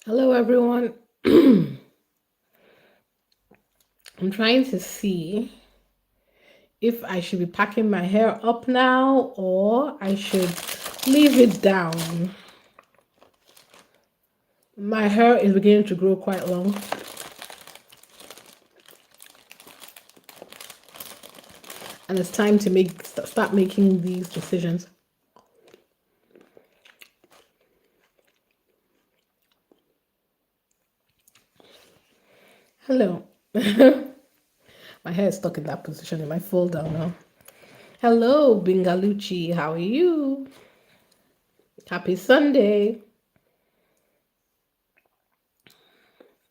Hello, everyone. I'm trying to see if I should be packing my hair up now or I should leave it down. My hair is beginning to grow quite long, and it's time to start making these decisions. Hello. My hair is stuck in that position. It might fall down now. Hello, Bingalucci. How are you? Happy Sunday.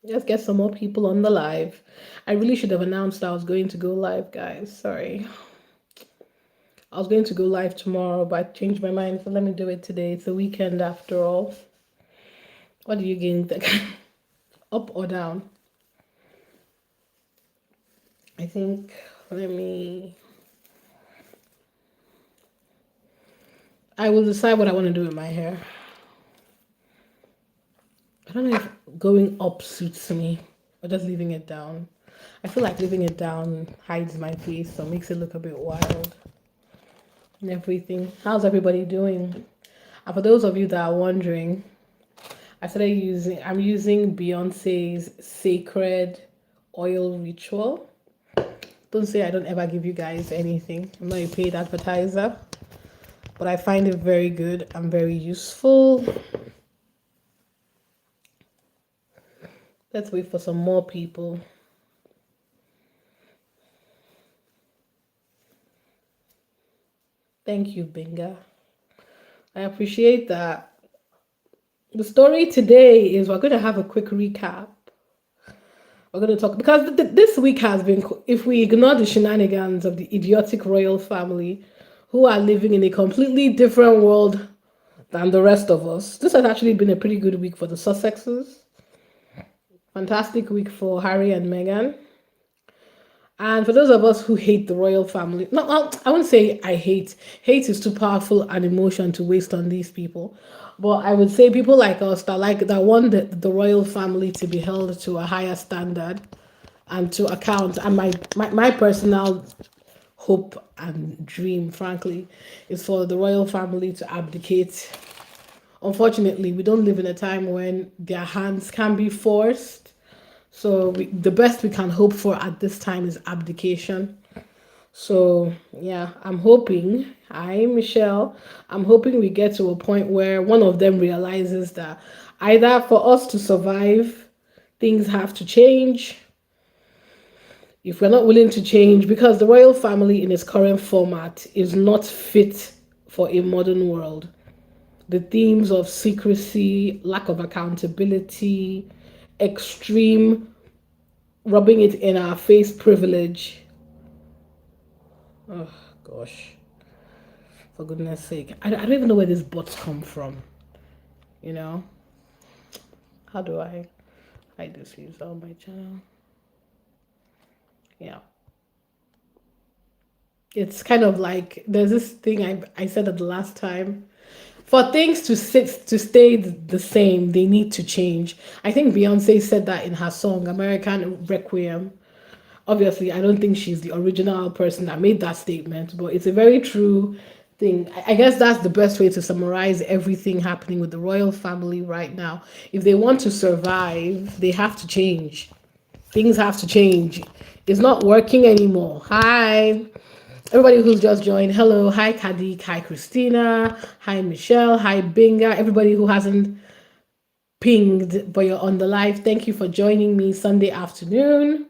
Let's get some more people on the live. I really should have announced I was going to go live, guys. Sorry. I was going to go live tomorrow, but I changed my mind, so let me do it today. It's a weekend after all. What do you think? Up or down? I think, let me. I will decide what I want to do with my hair. I don't know if going up suits me or just leaving it down. I feel like leaving it down hides my face, so makes it look a bit wild and everything. How's everybody doing? And for those of you that are wondering, I'm using Beyonce's Sacred Oil Ritual. Don't say I don't ever give you guys anything. I'm not a paid advertiser, but I find it very good and very useful. Let's wait for some more people. Thank you, Binga. I appreciate that. The story today is we're going to have a quick recap. We're going to talk because this week has been, if we ignore the shenanigans of the idiotic royal family who are living in a completely different world than the rest of us, this has actually been a pretty good week for the Sussexes. Fantastic week for Harry and Meghan. And for those of us who hate the royal family, no, I wouldn't say I hate. Hate is too powerful an emotion to waste on these people. But I would say people like us that want the royal family to be held to a higher standard and to account. And my personal hope and dream, frankly, is for the royal family to abdicate. Unfortunately, we don't live in a time when their hands can be forced. So the best we can hope for at this time is abdication. So yeah, I'm hoping. Hi, Michelle. I'm hoping we get to a point where one of them realizes that either for us to survive, things have to change. If we're not willing to change, because the royal family in its current format is not fit for a modern world. The themes of secrecy, lack of accountability, extreme rubbing it in our face privilege. Oh gosh, for goodness sake. I don't even know where these bots come from. You know? How do I hide this user on my channel? Yeah. It's kind of like there's this thing I said at the last time. For things to stay the same, they need to change. I think Beyonce said that in her song American Requiem. Obviously, I don't think she's the original person that made that statement, but it's a very true thing. I guess that's the best way to summarize everything happening with the royal family right now. If they want to survive, they have to change. Things have to change. It's not working anymore. Hi. Everybody who's just joined, hello. Hi, Kadik. Hi, Christina. Hi, Michelle. Hi, Binga. Everybody who hasn't pinged but you're on the live, thank you for joining me Sunday afternoon.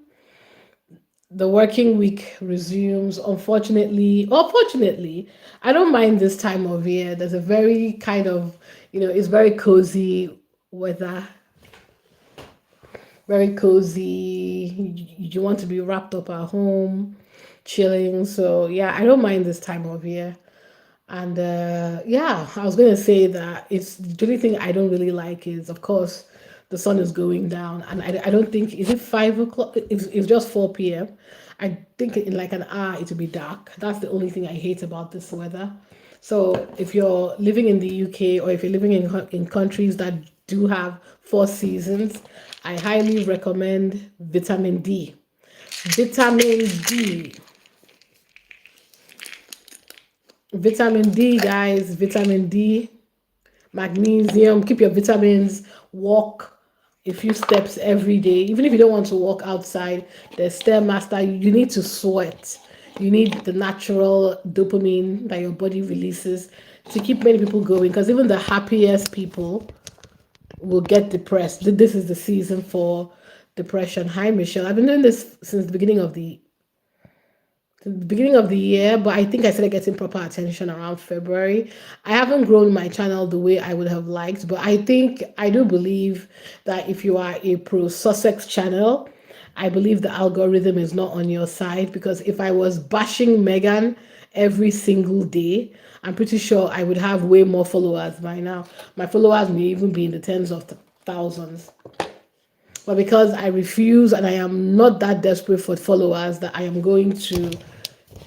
The working week resumes. Unfortunately, or fortunately, I don't mind this time of year. There's a very kind of, it's very cozy weather, very cozy. You want to be wrapped up at home, chilling. So, yeah, I don't mind this time of year. And yeah, I was gonna say that it's the only thing I don't really like is, of course, the sun is going down, and I don't think is it 5 o'clock. It's just 4 p.m. I think in like an hour it will be dark. That's the only thing I hate about this weather. So if you're living in the UK or if you're living in countries that do have 4 seasons, I highly recommend vitamin D. Vitamin D. Vitamin D, guys. Vitamin D. Magnesium. Keep your vitamins. Walk a few steps every day. Even if you don't want to walk outside, the Stairmaster, you need to sweat. You need the natural dopamine that your body releases to keep many people going. Because even the happiest people will get depressed. This is the season for depression. Hi, Michelle. I've been doing this since the beginning of the year, but I think I started getting proper attention around February. I haven't grown my channel the way I would have liked, but I do believe that if you are a pro Sussex channel, I believe the algorithm is not on your side, because if I was bashing Megan every single day, I'm pretty sure I would have way more followers by now. My followers may even be in the tens of thousands. But because I refuse and I am not that desperate for followers that I am going to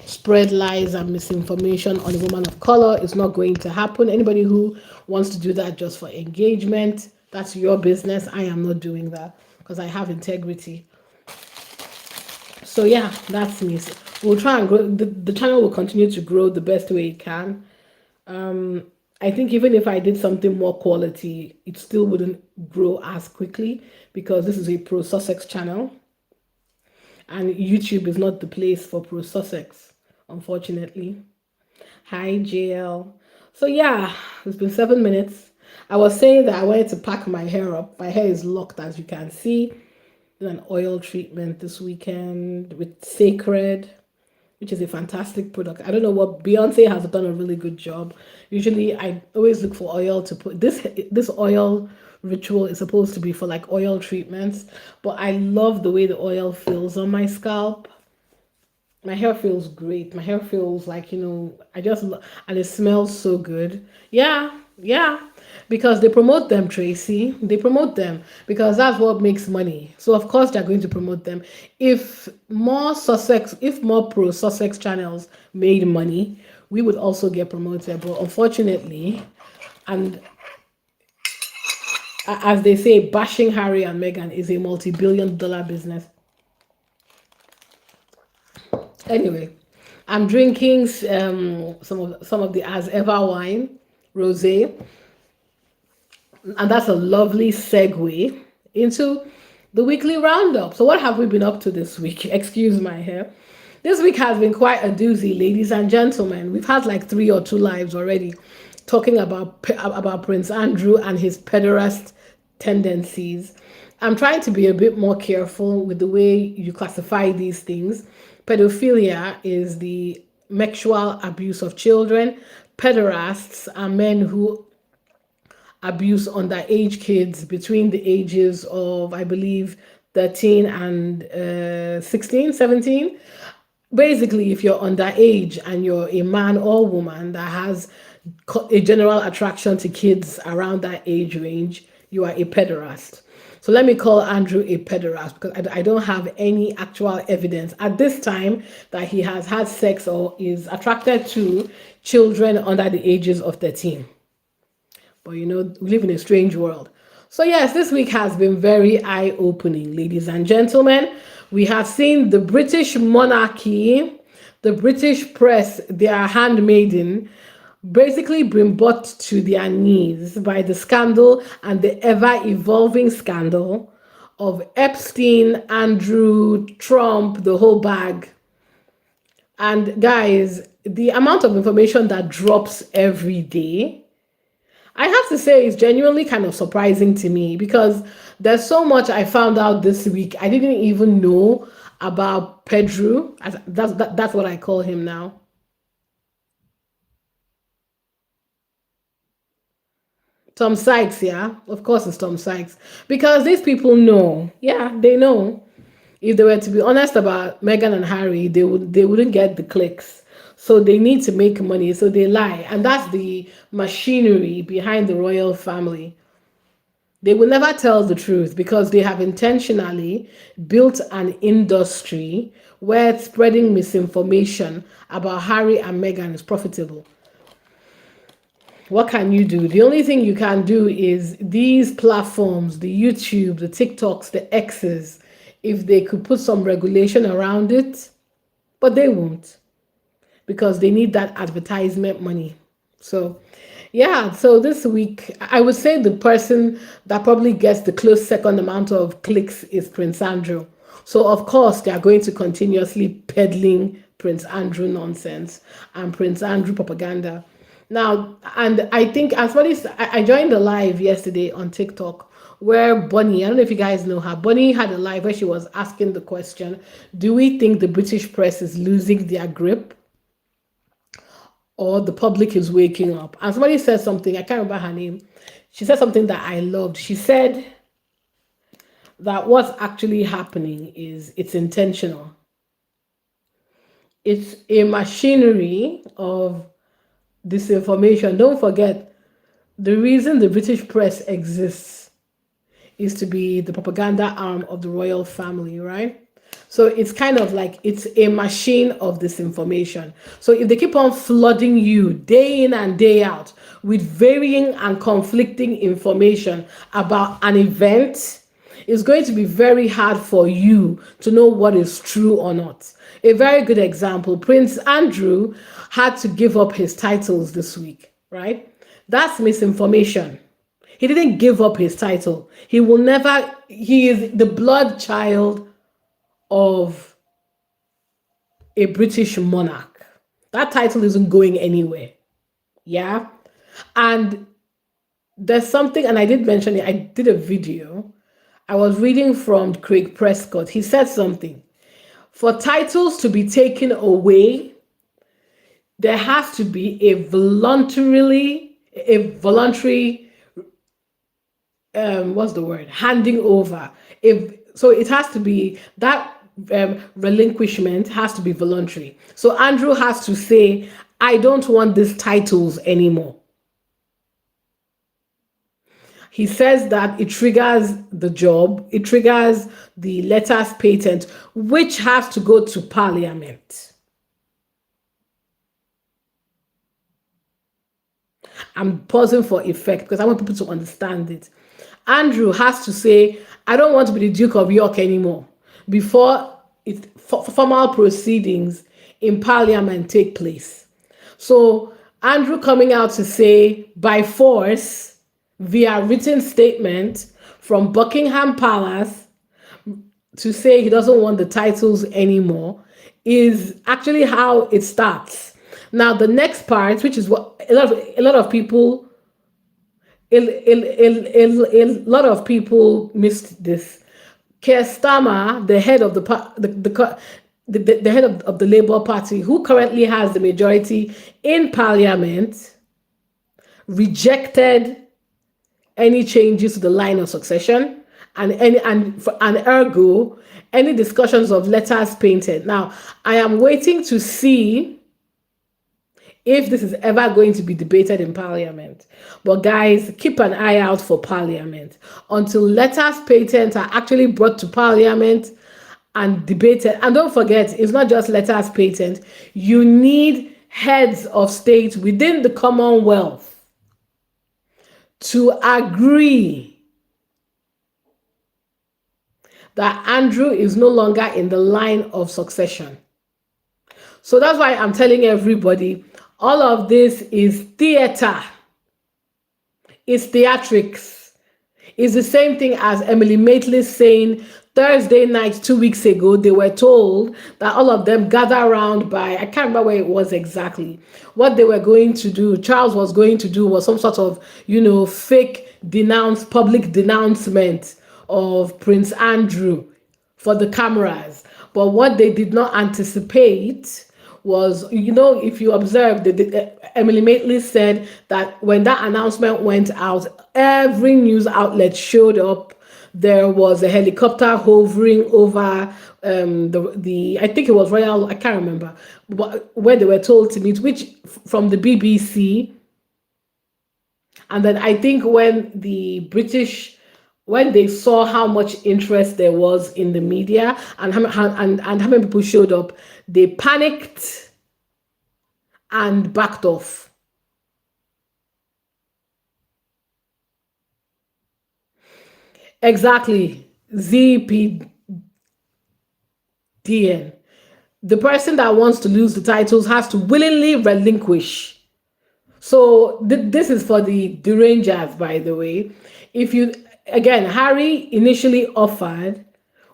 spread lies and misinformation on a woman of color, it's not going to happen. Anybody who wants to do that just for engagement, that's your business. I am not doing that because I have integrity. So yeah, that's me. So we'll try and grow. The channel will continue to grow the best way it can. I think even if I did something more quality, it still wouldn't grow as quickly because this is a pro Sussex channel and YouTube is not the place for pro Sussex, unfortunately. Hi, JL. So yeah, it's been 7 minutes. I was saying that I wanted to pack my hair up. My hair is locked, as you can see. Did an oil treatment this weekend with Sacred, which is a fantastic product. I don't know what Beyonce has done a really good job. Usually, I always look for oil to put this oil ritual is supposed to be for like oil treatments, but I love the way the oil feels on my scalp. My hair feels great. My hair feels like, and it smells so good. Yeah, yeah. Because they promote them, Tracy. They promote them because that's what makes money. So of course they're going to promote them. If more pro Sussex channels made money, we would also get promoted. But unfortunately, and as they say, bashing Harry and Meghan is a multi-billion-dollar business. Anyway, I'm drinking some of the As Ever wine, rosé, and that's a lovely segue into the weekly roundup. So, what have we been up to this week? Excuse my hair. This week has been quite a doozy, ladies and gentlemen. We've had like 3 or 2 lives already talking about Prince Andrew and his pederast tendencies. I'm trying to be a bit more careful with the way you classify these things. Pedophilia is the sexual abuse of children. Pederasts are men who abuse underage kids between the ages of, I believe, 13 and 16, 17. Basically, if you're underage and you're a man or woman that has a general attraction to kids around that age range, you are a pederast. So let me call Andrew a pederast because I don't have any actual evidence at this time that he has had sex or is attracted to children under the ages of 13. But we live in a strange world. So yes, this week has been very eye-opening, ladies and gentlemen. We have seen the British monarchy, the British press, their handmaiden, basically been brought to their knees by the scandal and the ever-evolving scandal of Epstein, Andrew, Trump, the whole bag. And guys, the amount of information that drops every day, I have to say it's genuinely kind of surprising to me because there's so much I found out this week. I didn't even know about Pedro. That's what I call him now. Tom Sykes, yeah. Of course it's Tom Sykes. Because these people know. Yeah, they know. If they were to be honest about Meghan and Harry, they wouldn't get the clicks. So they need to make money. So they lie. And that's the machinery behind the royal family. They will never tell the truth because they have intentionally built an industry where spreading misinformation about Harry and Meghan is profitable. What can you do? The only thing you can do is these platforms, the YouTube, the TikToks, the X's, if they could put some regulation around it, but they won't because they need that advertisement money. So, yeah, so this week, I would say the person that probably gets the close second amount of clicks is Prince Andrew. So, of course, they are going to continuously peddling Prince Andrew nonsense and Prince Andrew propaganda. Now, and I think as somebody, I joined the live yesterday on TikTok where Bonnie, I don't know if you guys know her, Bonnie had a live where she was asking the question, do we think the British press is losing their grip or the public is waking up? And somebody said something, I can't remember her name. She said something that I loved. She said that what's actually happening is it's intentional. It's a machinery of disinformation. Don't forget, the reason the British press exists is to be the propaganda arm of the royal family, right? So it's kind of like it's a machine of disinformation. So if they keep on flooding you day in and day out with varying and conflicting information about an event, it's going to be very hard for you to know what is true or not. A very good example, Prince Andrew had to give up his titles this week, right? That's misinformation. He didn't give up his title. He will never, he is the blood child of a British monarch. That title isn't going anywhere. Yeah. And there's something, and I did mention it, I did a video. I was reading from Craig Prescott. He said something. For titles to be taken away, there has to be a voluntary what's the word, handing over. If so, it has to be that relinquishment has to be voluntary. So Andrew has to say, I don't want these titles anymore. He says that it triggers the job, it triggers the letters patent, which has to go to Parliament. I'm pausing for effect because I want people to understand it. Andrew has to say, I don't want to be the Duke of York anymore before formal proceedings in Parliament take place. So Andrew coming out to say by force via written statement from Buckingham Palace to say he doesn't want the titles anymore is actually how it starts. Now the next part, which is what a lot of people a lot of people missed this. Keir Starmer, the head of the head of the Labour Party, who currently has the majority in Parliament, rejected any changes to the line of succession and ergo any discussions of letters painted. Now, I am waiting to see if this is ever going to be debated in Parliament. But guys, keep an eye out for Parliament. Until letters patent are actually brought to Parliament and debated. And don't forget, it's not just letters patent. You need heads of state within the Commonwealth to agree that Andrew is no longer in the line of succession. So that's why I'm telling everybody, all of this is theater. It's theatrics. It's the same thing as Emily Maitlis saying Thursday night 2 weeks ago, they were told that all of them gather around by, I can't remember where it was exactly. What they were going to do, Charles was going to do was some sort of, fake public denouncement of Prince Andrew for the cameras. But what they did not anticipate was, if you observe, Emily Maitlis said that when that announcement went out, every news outlet showed up. There was a helicopter hovering over I think it was Royal, I can't remember, but where they were told to meet, which from the BBC. And then I think when they saw how much interest there was in the media and how many people showed up, they panicked and backed off. Exactly. ZPDN. The person that wants to lose the titles has to willingly relinquish. So this is for the Rangers, by the way. If you again, Harry initially offered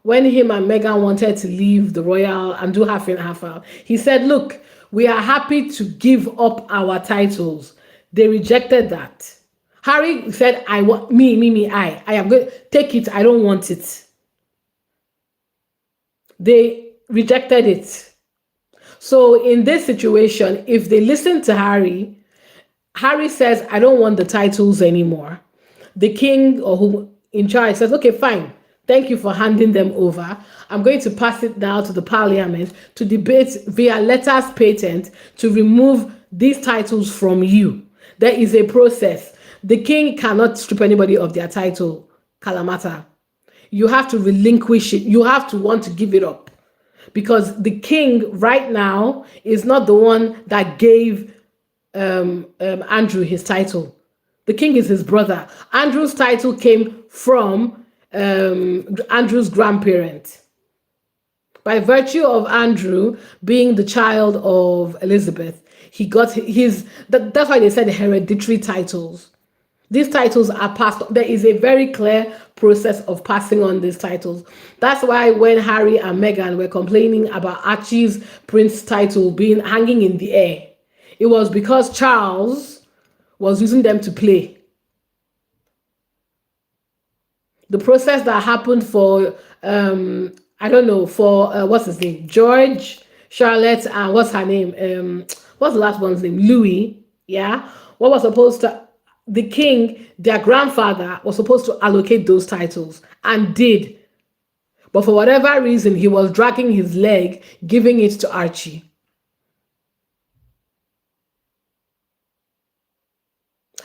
when him and Meghan wanted to leave the royal and do half in half out. He said, "Look, we are happy to give up our titles." They rejected that. Harry said, "I want me. I am going to take it. I don't want it." They rejected it. So in this situation, if they listen to Harry, Harry says, "I don't want the titles anymore." The king or who in charge says, "Okay, fine. Thank you for handing them over. I'm going to pass it now to the parliament to debate via letters patent to remove these titles from you." There is a process. The king cannot strip anybody of their title, Kalamata. You have to relinquish it. You have to want to give it up. Because the king right now is not the one that gave Andrew his title. The king is his brother. Andrew's title came from Andrew's grandparent. By virtue of Andrew being the child of Elizabeth, he got that's why they said hereditary titles. These titles are passed. There is a very clear process of passing on these titles. That's why when Harry and Meghan were complaining about Archie's prince title being hanging in the air, it was because Charles was using them to play. The process that happened for I don't know, for what's his name, George, Charlotte, and what's her name, what's the last one's name, Louis. Yeah, what was supposed to the king, their grandfather, was supposed to allocate those titles and did, but for whatever reason he was dragging his leg giving it to Archie.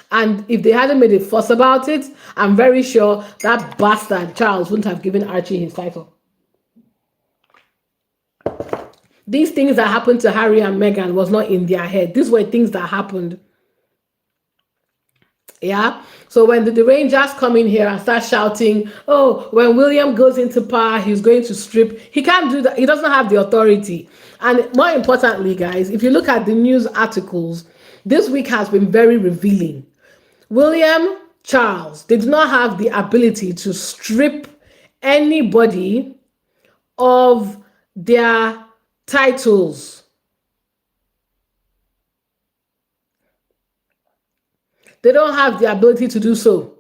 And if they hadn't made a fuss about it, I'm very sure that bastard Charles wouldn't have given Archie his title. These things that happened to Harry and Meghan was not in their head. These were things that happened. Yeah. So when the Rangers come in here and start shouting, "Oh, when William goes into power, he's going to strip," he can't do that. He doesn't have the authority. And more importantly, guys, if you look at the news articles, this week has been very revealing. William, Charles, they do not have the ability to strip anybody of their titles. They don't have the ability to do so.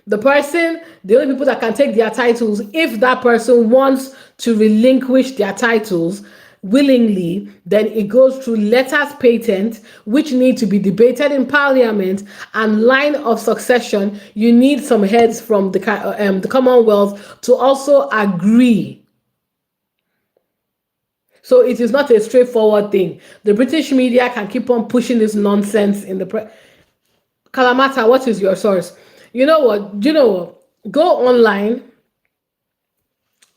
The only people that can take their titles, if that person wants to relinquish their titles willingly, then it goes through letters patent, which need to be debated in parliament, and line of succession. You need some heads from the Commonwealth to also agree. So it is not a straightforward thing. The British media can keep on pushing this nonsense in the press. Kalamata, what is your source? You know what? Go online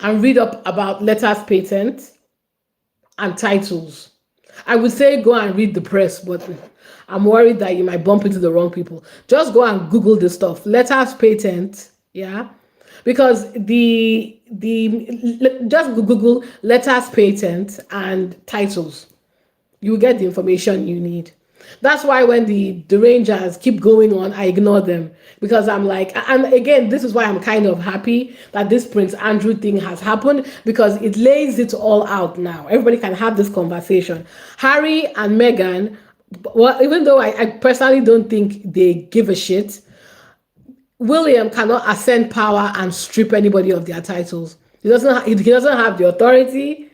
and read up about letters patent and titles. I would say go and read the press, but I'm worried that you might bump into the wrong people. Just go and Google this stuff. Letters patent, yeah? Because just Google letters patent and titles. You will get the information you need. That's why when the Rangers keep going on, I ignore them, because I'm like, and again, this is why I'm kind of happy that this Prince Andrew thing has happened, because it lays it all out now. Everybody can have this conversation. Harry and Meghan, well, even though I personally don't think they give a shit, William cannot ascend power and strip anybody of their titles. He doesn't have the authority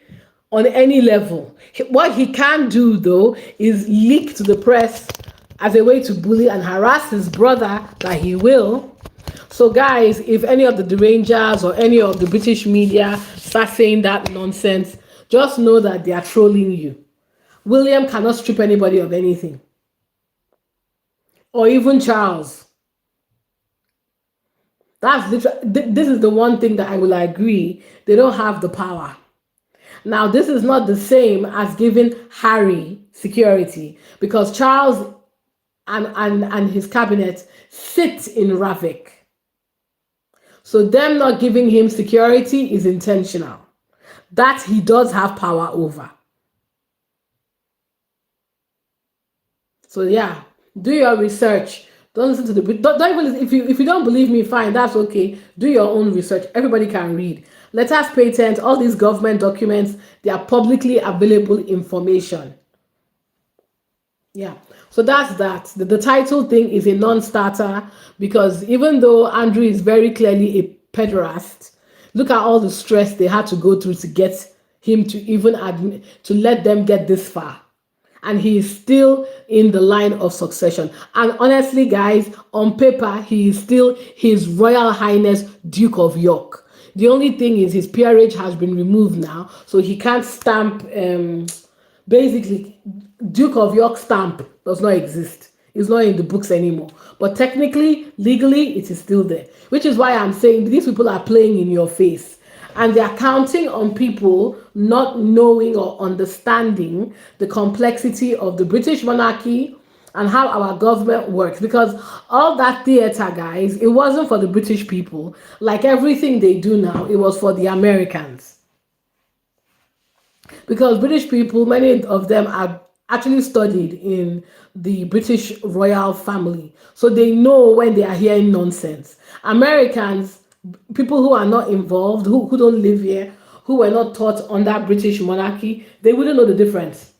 on any level. What he can do, though, is leak to the press as a way to bully and harass his brother, that he will. So, guys, if any of the Rangers or any of the British media start saying that nonsense, just know that they are trolling you. William cannot strip anybody of anything. Or even Charles. This is the one thing that I will agree. They don't have the power. Now, this is not the same as giving Harry security, because Charles and his cabinet sit in Ravik. So them not giving him security is intentional. That he does have power over. So yeah, do your research. Don't listen to the don't even if you don't believe me, fine, that's okay. Do your own research. Everybody can read. Letters patent, all these government documents, they are publicly available information. Yeah. So that's that. The title thing is a non-starter because even though Andrew is very clearly a pederast, look at all the stress they had to go through to get him to even admit to let them get this far. And he is still in the line of succession. And honestly, guys, on paper, he is still His Royal Highness Duke of York. The only thing is his peerage has been removed now, so he can't stamp. Basically, Duke of York stamp does not exist. It's not in the books anymore. But technically, legally, it is still there. Which is why I'm saying these people are playing in your face. And they're counting on people not knowing or understanding the complexity of the British monarchy and how our government works. Because all that theater, guys, it wasn't for the British people. Like everything they do now, it was for the Americans. Because British people, many of them are actually studied in the British royal family. So they know when they are hearing nonsense. Americans, people who are not involved, who don't live here, who were not taught under British monarchy, they wouldn't know the difference.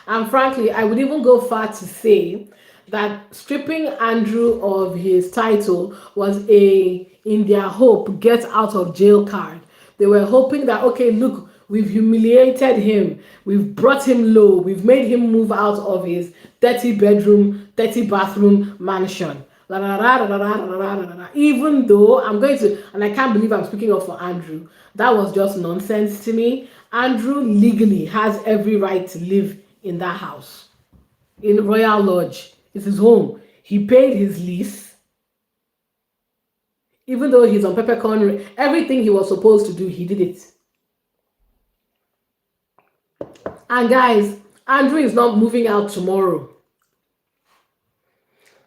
And frankly, I would even go far to say that stripping Andrew of his title was in their hope, get out of jail card. They were hoping that, okay, look, we've humiliated him, we've brought him low, we've made him move out of his 30 bedroom, 30 bathroom mansion. Even though I'm going to, and I can't believe I'm speaking up for Andrew, that was just nonsense to me. Andrew legally has every right to live in that house, in Royal Lodge. It's his home. He paid his lease, even though he's on peppercorn. Everything he was supposed to do, he did it. And guys, Andrew is not moving out tomorrow.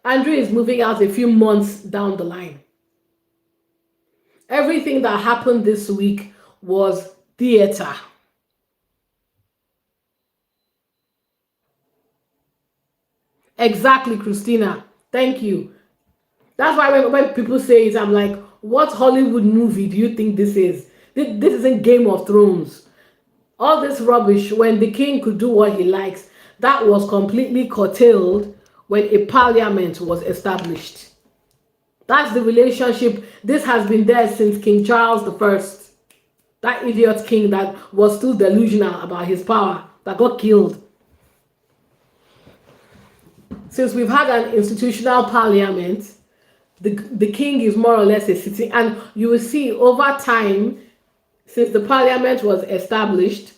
Andrew is moving out a few months down the line. Everything that happened this week was theater. Exactly, Christina. Thank you. That's why when people say it, I'm like, what Hollywood movie do you think this is? This isn't Game of Thrones. All this rubbish, when the king could do what he likes, that was completely curtailed when a parliament was established. That's the relationship. This has been there since King Charles I, that idiot king that was still delusional about his power, that got killed. Since we've had an institutional parliament, the king is more or less a city. And you will see over time, since the parliament was established,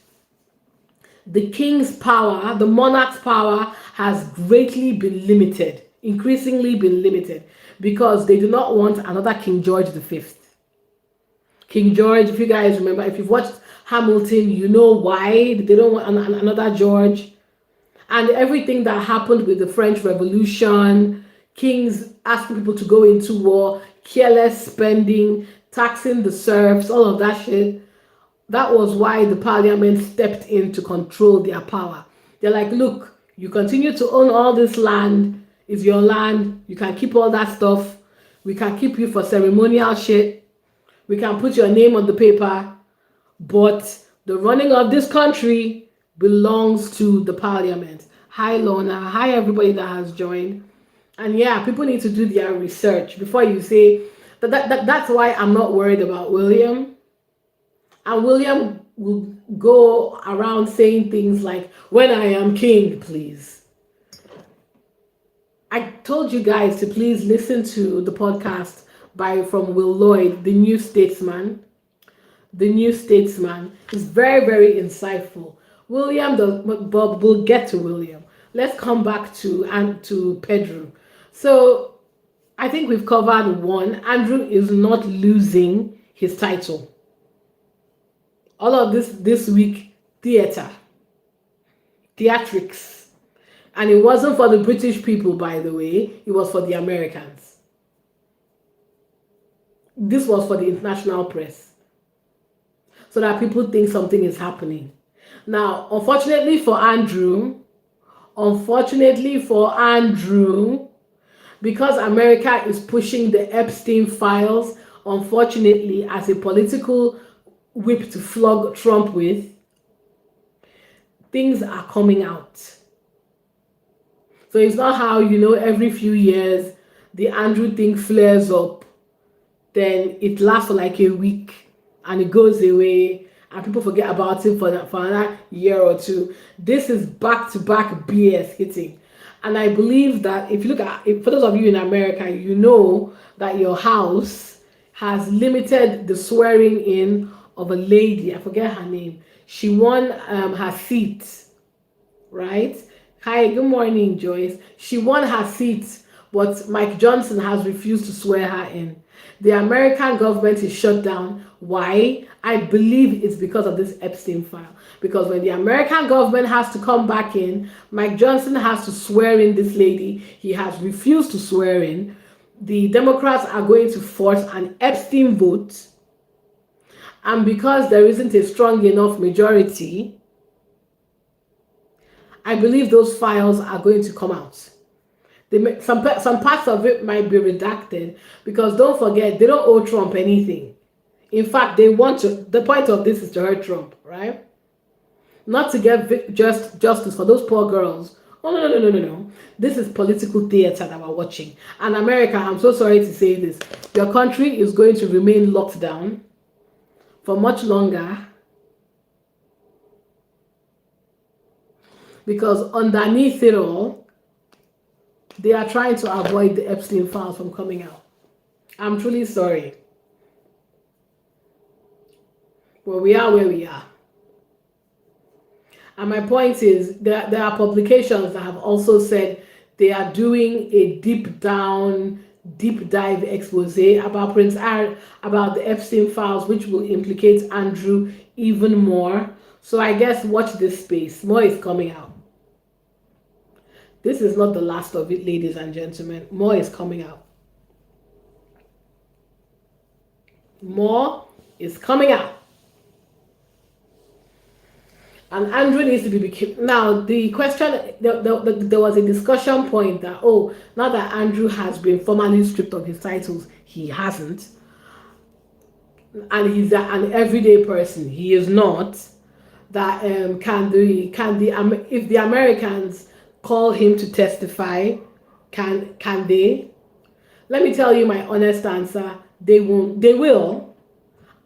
the king's power, the monarch's power, has greatly been limited, increasingly been limited, because they do not want another King George V. King George, if you guys remember, if you've watched Hamilton, you know why they don't want another George. And everything that happened with the French Revolution, kings asking people to go into war, careless spending, taxing the serfs, all of that shit. That was why the parliament stepped in to control their power. They're like, look, you continue to own all this land, it's your land, you can keep all that stuff, we can keep you for ceremonial shit, we can put your name on the paper, but the running of this country belongs to the parliament. Hi Lorna, hi everybody that has joined. And yeah, people need to do their research before you say that's why I'm not worried about William. And William will go around saying things like, when I am king, please. I told you guys to please listen to the podcast from Will Lloyd, The New Statesman. The New Statesman is very, very insightful. But we'll get to William. Let's come back to Pedro. So I think we've covered one. Andrew is not losing his title. All of this week, theatrics. And it wasn't for the British people, by the way, it was for the Americans. this was for the international press, so that people think something is happening. Now, unfortunately for Andrew, because America is pushing the Epstein files, unfortunately, as a political whip to flog Trump with, things are coming out. So it's not how, every few years the Andrew thing flares up, then it lasts for like a week and it goes away and people forget about it for another year or two. This is back-to-back BS hitting. And I believe that if you look at, for those of you in America, you know that your house has limited the swearing in of a lady. I forget her name. She won her seat, right? Hi, good morning, Joyce. She won her seat, but Mike Johnson has refused to swear her in. The American government is shut down. Why? I believe it's because of this Epstein file. Because when the American government has to come back in, Mike Johnson has to swear in this lady. He has refused to swear in. The Democrats are going to force an Epstein vote. And because there isn't a strong enough majority, I believe those files are going to come out. Some parts of it might be redacted, because don't forget, they don't owe Trump anything. In fact, they want to, the point of this is to hurt Trump, right? Not to get justice for those poor girls. Oh, no. This is political theater that we're watching. And America, I'm so sorry to say this, your country is going to remain locked down for much longer, because underneath it all, they are trying to avoid the Epstein files from coming out. I'm truly sorry. Well, we are where we are. And my point is, there are publications that have also said they are doing a deep dive expose about about the Epstein files, which will implicate Andrew even more. So I guess watch this space. More is coming out. This is not the last of it, ladies and gentlemen. More is coming out. More is coming out. And Andrew needs to be... Now, the question, there was a discussion point that, now that Andrew has been formally stripped of his titles, he hasn't. And he's an everyday person. He is not. That if the Americans call him to testify, can they? Let me tell you my honest answer. They won't. They will.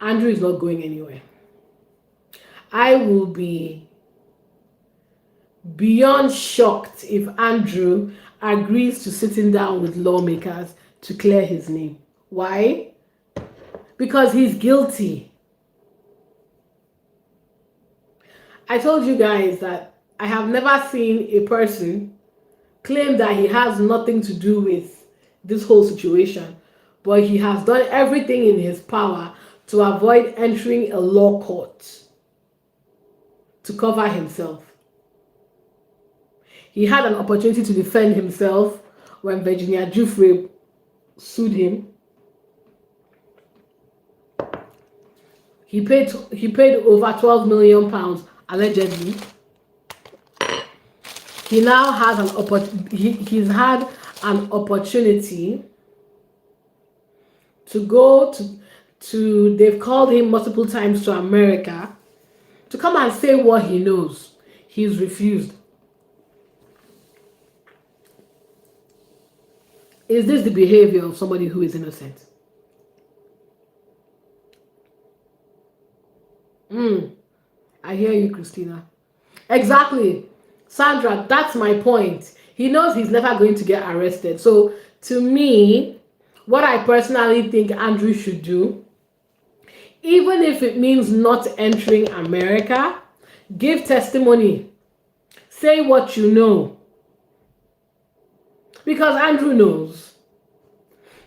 Andrew is not going anywhere. I will be beyond shocked if Andrew agrees to sitting down with lawmakers to clear his name. Why? Because he's guilty. I told you guys that I have never seen a person claim that he has nothing to do with this whole situation, but he has done everything in his power to avoid entering a law court to cover himself. He had an opportunity to defend himself when Virginia Giuffre sued him. He paid over £12 million allegedly. He now has he's had an opportunity to go to they've called him multiple times to America to come and say what he knows. He's refused. Is this the behavior of somebody who is innocent? I hear you, Christina. Exactly. Sandra, that's my point. He knows he's never going to get arrested. So, to me, what I personally think Andrew should do, even if it means not entering America, give testimony. Say what you know. Because Andrew knows.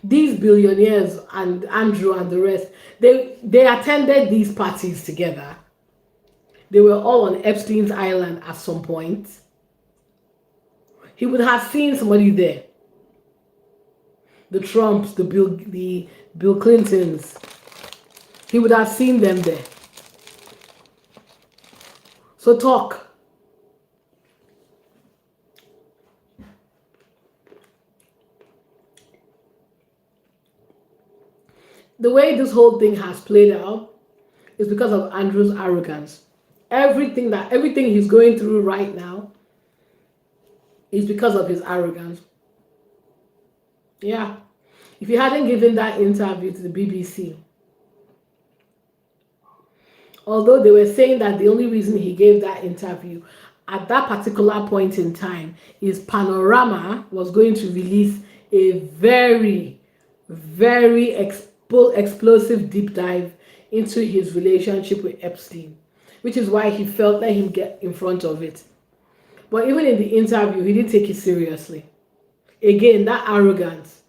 These billionaires and Andrew and the rest, they attended these parties together. They were all on Epstein's Island at some point. He would have seen somebody there. the Trumps, the Bill Clintons. He would have seen them there. So talk. The way this whole thing has played out is because of Andrew's arrogance. Everything he's going through right now is because of his arrogance. Yeah. If he hadn't given that interview to the BBC, although they were saying that the only reason he gave that interview at that particular point in time is Panorama was going to release a very, very explosive deep dive into his relationship with Epstein, which is why he felt let him get in front of it. But even in the interview, he didn't take it seriously. Again, that arrogance,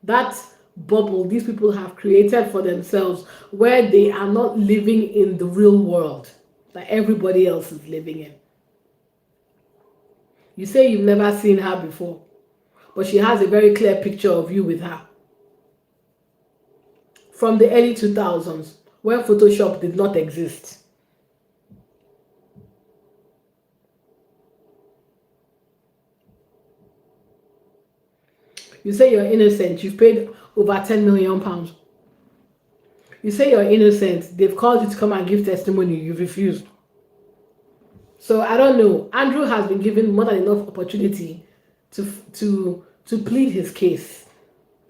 that bubble these people have created for themselves where they are not living in the real world that everybody else is living in. You say you've never seen her before, but she has a very clear picture of you with her. From the early 2000s, when Photoshop did not exist. You say you're innocent, you've paid over 10 million pounds. You say you're innocent, they've called you to come and give testimony, you've refused. So I don't know. Andrew has been given more than enough opportunity to plead his case.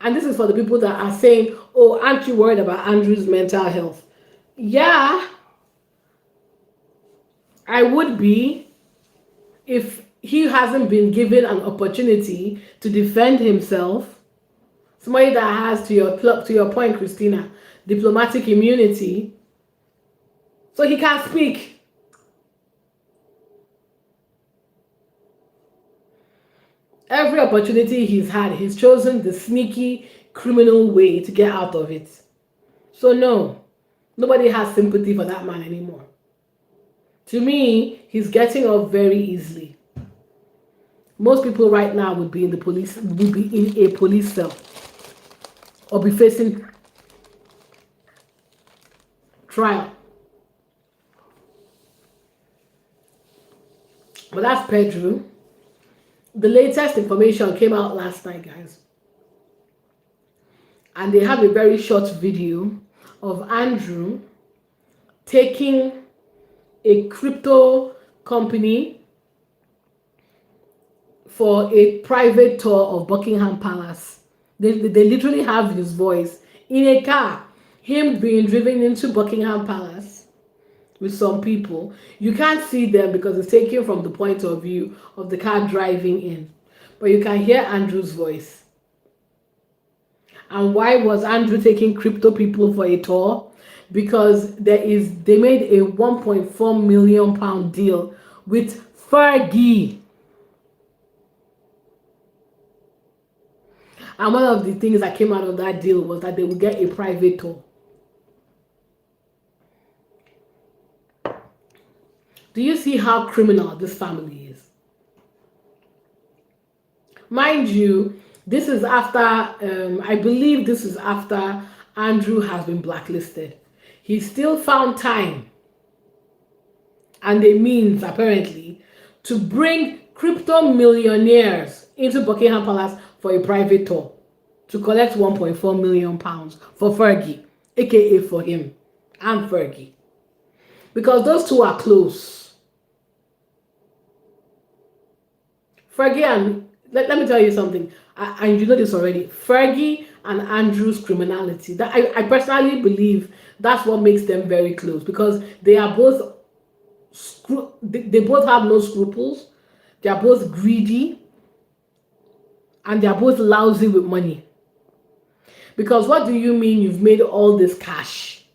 And this is for the people that are saying, oh, aren't you worried about Andrew's mental health? Yeah, I would be if he hasn't been given an opportunity to defend himself. Somebody that has, to your point, Christina, diplomatic immunity, so he can't speak. Every opportunity he's had, he's chosen the sneaky criminal way to get out of it. So no, nobody has sympathy for that man anymore. To me, he's getting off very easily. Most people right now would be in a police cell or be facing trial. But that's Pedro. The latest information came out last night, guys. And they have a very short video of Andrew taking a crypto company for a private tour of Buckingham Palace. They literally have his voice in a car, him being driven into Buckingham Palace with some people. You can't see them because it's taken from the point of view of the car driving in, but you can hear Andrew's voice. And why was Andrew taking crypto people for a tour? Because they made a 1.4 million pound deal with Fergie. And one of the things that came out of that deal was that they would get a private tour. Do you see how criminal this family is? Mind you, this is after, I believe this is after Andrew has been blacklisted. He still found time and a means, apparently, to bring crypto millionaires into Buckingham Palace for a private tour to collect 1.4 million pounds for Fergie, aka for him and Fergie. Because those two are close. Fergie and, let me tell you something, and you know this already, Fergie and Andrew's criminality, that I personally believe that's what makes them very close, because they are both, they both have no scruples, they are both greedy, and they are both lousy with money. Because what do you mean you've made all this cash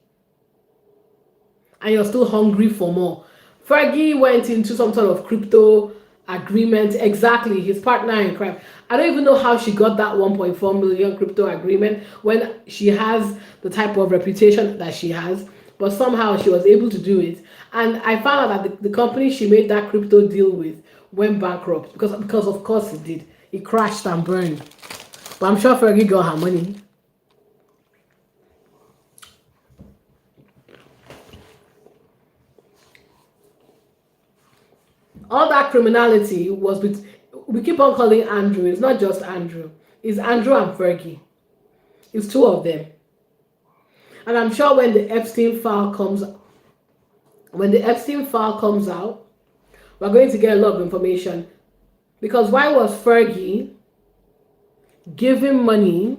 and you're still hungry for more? Fergie went into some sort of crypto agreement, exactly, his partner in crime. I don't even know how she got that 1.4 million crypto agreement when she has the type of reputation that she has, but somehow she was able to do it. And I found out that the company she made that crypto deal with went bankrupt because of course it did. It crashed and burned. But I'm sure Fergie got her money. All that criminality was with, we keep on calling Andrew. It's not just Andrew. It's Andrew and Fergie. It's two of them. And I'm sure when the Epstein file comes out, we're going to get a lot of information. Because why was Fergie giving money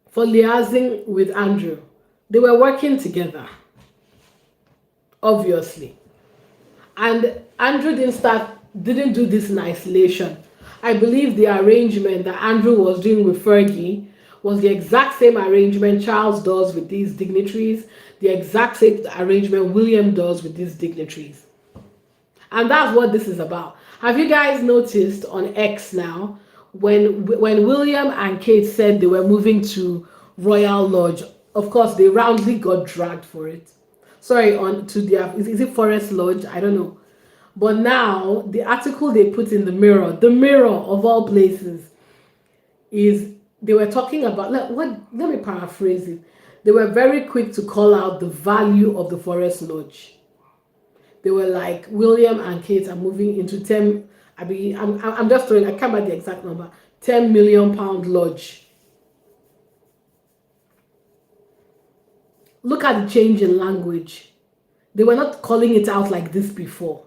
for liaising with Andrew? They were working together, obviously. And Andrew didn't do this in isolation. I believe the arrangement that Andrew was doing with Fergie was the exact same arrangement Charles does with these dignitaries, the exact same arrangement William does with these dignitaries. And that's what this is about. Have you guys noticed on X now, when William and Kate said they were moving to Royal Lodge, of course they roundly got dragged for it. Sorry, on to their, is it Forest Lodge? I don't know. But now the article they put in the Mirror of all places, is they were talking about, let me paraphrase it. They were very quick to call out the value of the Forest Lodge. They were like, William and Kate are moving into 10, I'm just throwing, I can't remember the exact number, 10 million pound lodge. Look at the change in language. They were not calling it out like this before.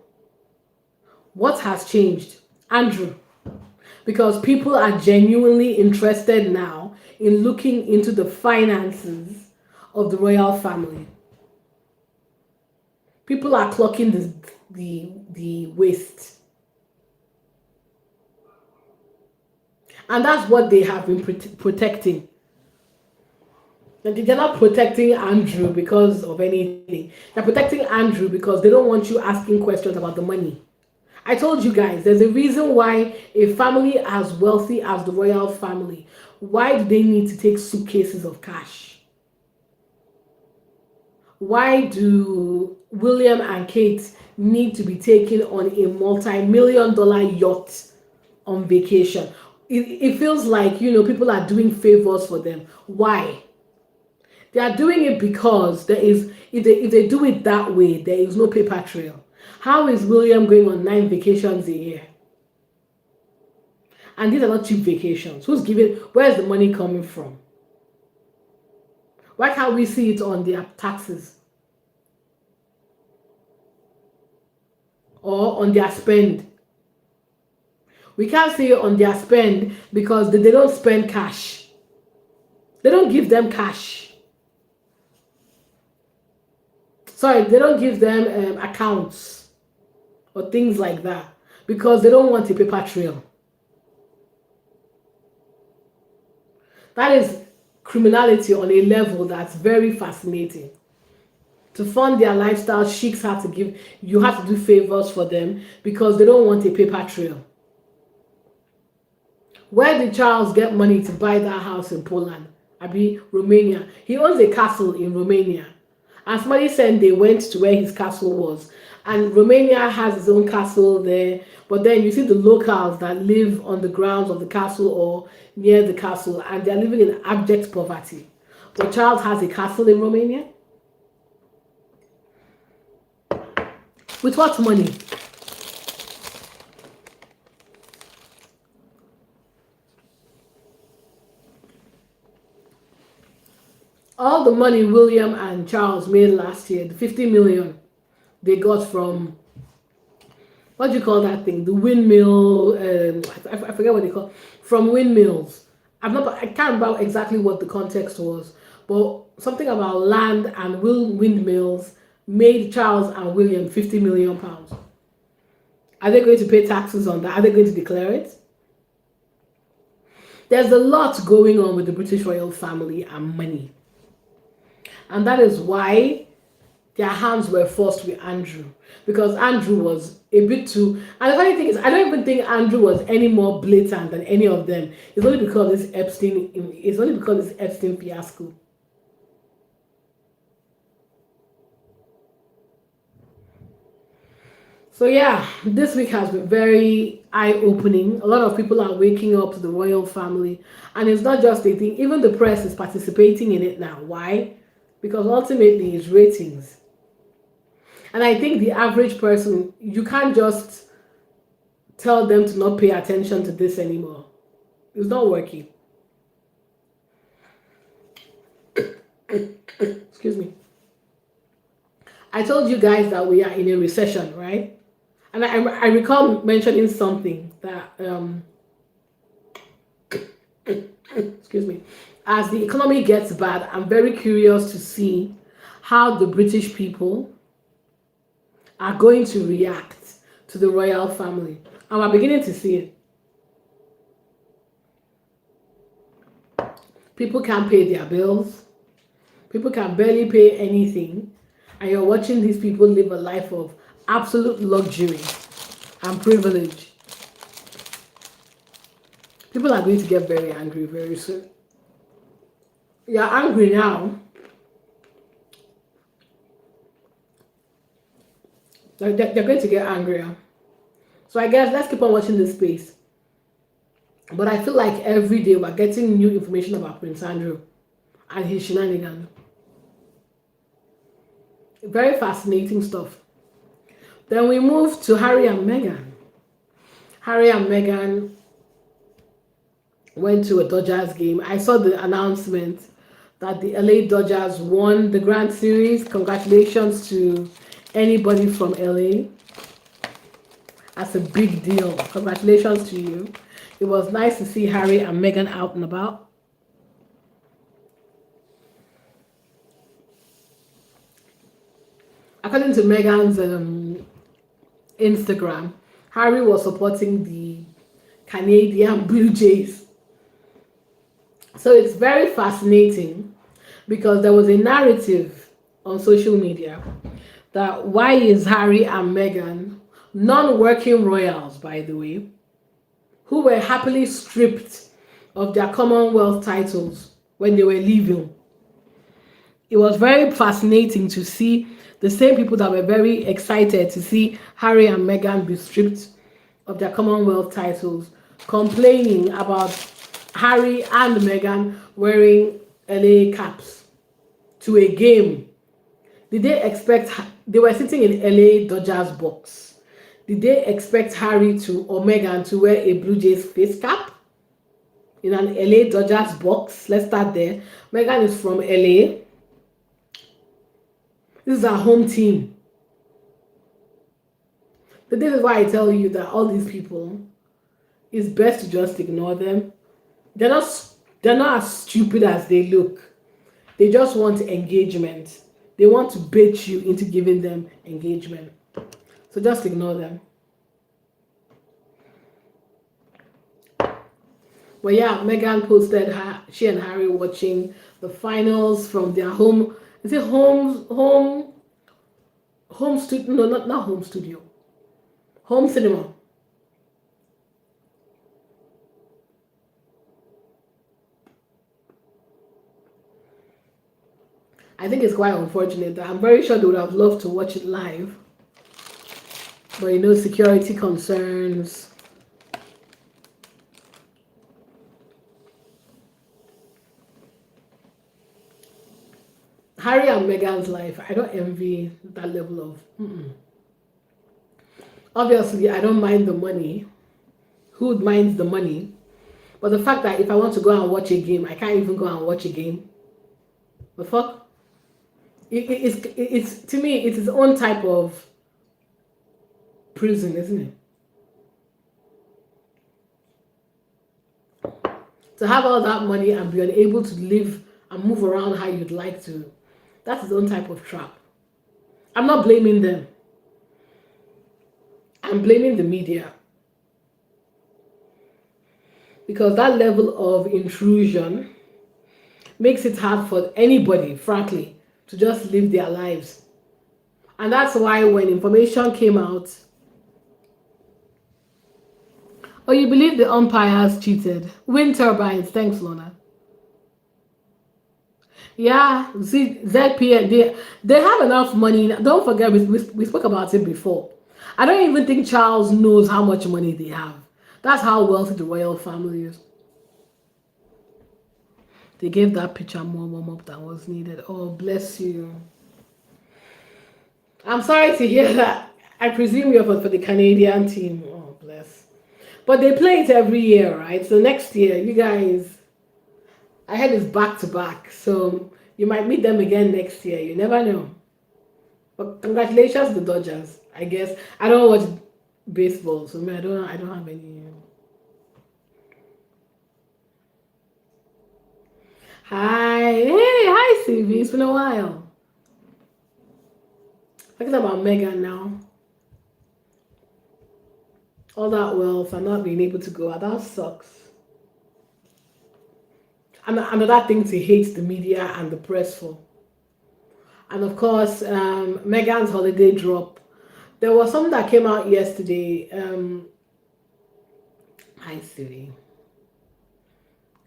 What has changed? Andrew. Because people are genuinely interested now in looking into the finances of the royal family. People are clocking the waste. And that's what they have been protecting. And they're not protecting Andrew because of anything. They're protecting Andrew because they don't want you asking questions about the money. I told you guys, there's a reason why a family as wealthy as the royal family, why do they need to take suitcases of cash? Why do William and Kate need to be taken on a multi-million-dollar yacht on vacation? It feels like, people are doing favors for them. Why? They are doing it because there is, if they do it that way, there is no paper trail. How is William going on 9 vacations a year? And these are not cheap vacations. Where's the money coming from? Why can't we see it on their taxes? Or on their spend? We can't see it on their spend because they don't spend cash. They don't give them cash. Sorry, they don't give them accounts or things like that because they don't want a paper trail. That is criminality on a level that's very fascinating. To fund their lifestyle, sheiks have to do favors for them because they don't want a paper trail. Where did Charles get money to buy that house in Poland? Romania. He owns a castle in Romania. And somebody said they went to where his castle was. And Romania has its own castle there. But then you see the locals that live on the grounds of the castle or near the castle. And they're living in abject poverty. But Charles has a castle in Romania. With what money? All the money William and Charles made last year, the 50 million they got from, what do you call that thing? The windmill, I forget what they call, from windmills. I can't remember exactly what the context was, but something about land and windmills made Charles and William 50 million pounds. Are they going to pay taxes on that? Are they going to declare it? There's a lot going on with the British royal family and money. And that is why their hands were forced with Andrew because Andrew was a bit too. And the funny thing is, I don't even think Andrew was any more blatant than any of them. It's only because this Epstein. It's only because this Epstein fiasco. So yeah, this week has been very eye-opening. A lot of people are waking up to the royal family, and it's not just a thing. Even the press is participating in it now. Why? Because ultimately, it's ratings. And I think the average person, you can't just tell them to not pay attention to this anymore. It's not working. Excuse me. I told you guys that we are in a recession, right? And I recall mentioning something that, excuse me, as the economy gets bad, I'm very curious to see how the British people are going to react to the royal family. And we're beginning to see it. People can't pay their bills. People can barely pay anything. And you're watching these people live a life of absolute luxury and privilege. People are going to get very angry very soon. You're angry now. They're going to get angrier. So I guess let's keep on watching this space. But I feel like every day we're getting new information about Prince Andrew and his shenanigans. Very fascinating stuff. Then we move to Harry and Meghan. Harry and Meghan went to a Dodgers game. I saw the announcement that the LA Dodgers won the Grand Series. Congratulations to anybody from LA. That's a big deal. Congratulations to you. It was nice to see Harry and Meghan out and about. According to Meghan's Instagram, Harry was supporting the Canadian Blue Jays. So it's very fascinating because there was a narrative on social media that why is Harry and Meghan, non-working royals by the way, who were happily stripped of their Commonwealth titles when they were leaving. It was very fascinating to see the same people that were very excited to see Harry and Meghan be stripped of their Commonwealth titles complaining about Harry and Meghan wearing LA caps to a game. Did they expect, they were sitting in LA Dodgers box. Did they expect Harry to or Meghan to wear a Blue Jays face cap in an LA Dodgers box? Let's start there. Meghan is from LA. This is our home team. So this is why I tell you that all these people, it's best to just ignore them. They're not as stupid as they look. They just want engagement. They want to bait you into giving them engagement. So just ignore them. But yeah, Meghan posted she and Harry watching the finals from their home. Is it home studio? No, not home studio. Home cinema. I think it's quite unfortunate. I'm very sure they would have loved to watch it live. But you know, security concerns. Harry and Meghan's life, I don't envy that level of. Obviously, I don't mind the money. Who minds the money? But the fact that if I want to go and watch a game, I can't even go and watch a game. The fuck? It's to me, it's its own type of prison, isn't it? To have all that money and be unable to live and move around how you'd like to, that's its own type of trap. I'm not blaming them. I'm blaming the media. Because that level of intrusion makes it hard for anybody, frankly, to just live their lives And that's why when information came out, oh, you believe the umpires cheated? Wind turbines, thanks, Lona. Yeah, ZPN, they have enough money. Don't forget, we spoke about it before. I don't even think Charles knows how much money they have. That's how wealthy the royal family is. They gave that picture more warm up than was needed. Oh, bless you. I'm sorry to hear that. I presume you're for the Canadian team. Oh, bless. But they play it every year, right? So next year, you guys, I heard it's back to back. So you might meet them again next year. You never know. But congratulations to the Dodgers. I guess I don't watch baseball, so I don't have any. Hi, hey, hi, CV. It's been a while. Talking about Megan now. All that wealth and not being able to go out. That sucks. And another thing to hate the media and the press for. And of course, Megan's holiday drop. There was something that came out yesterday. Hi, Siri.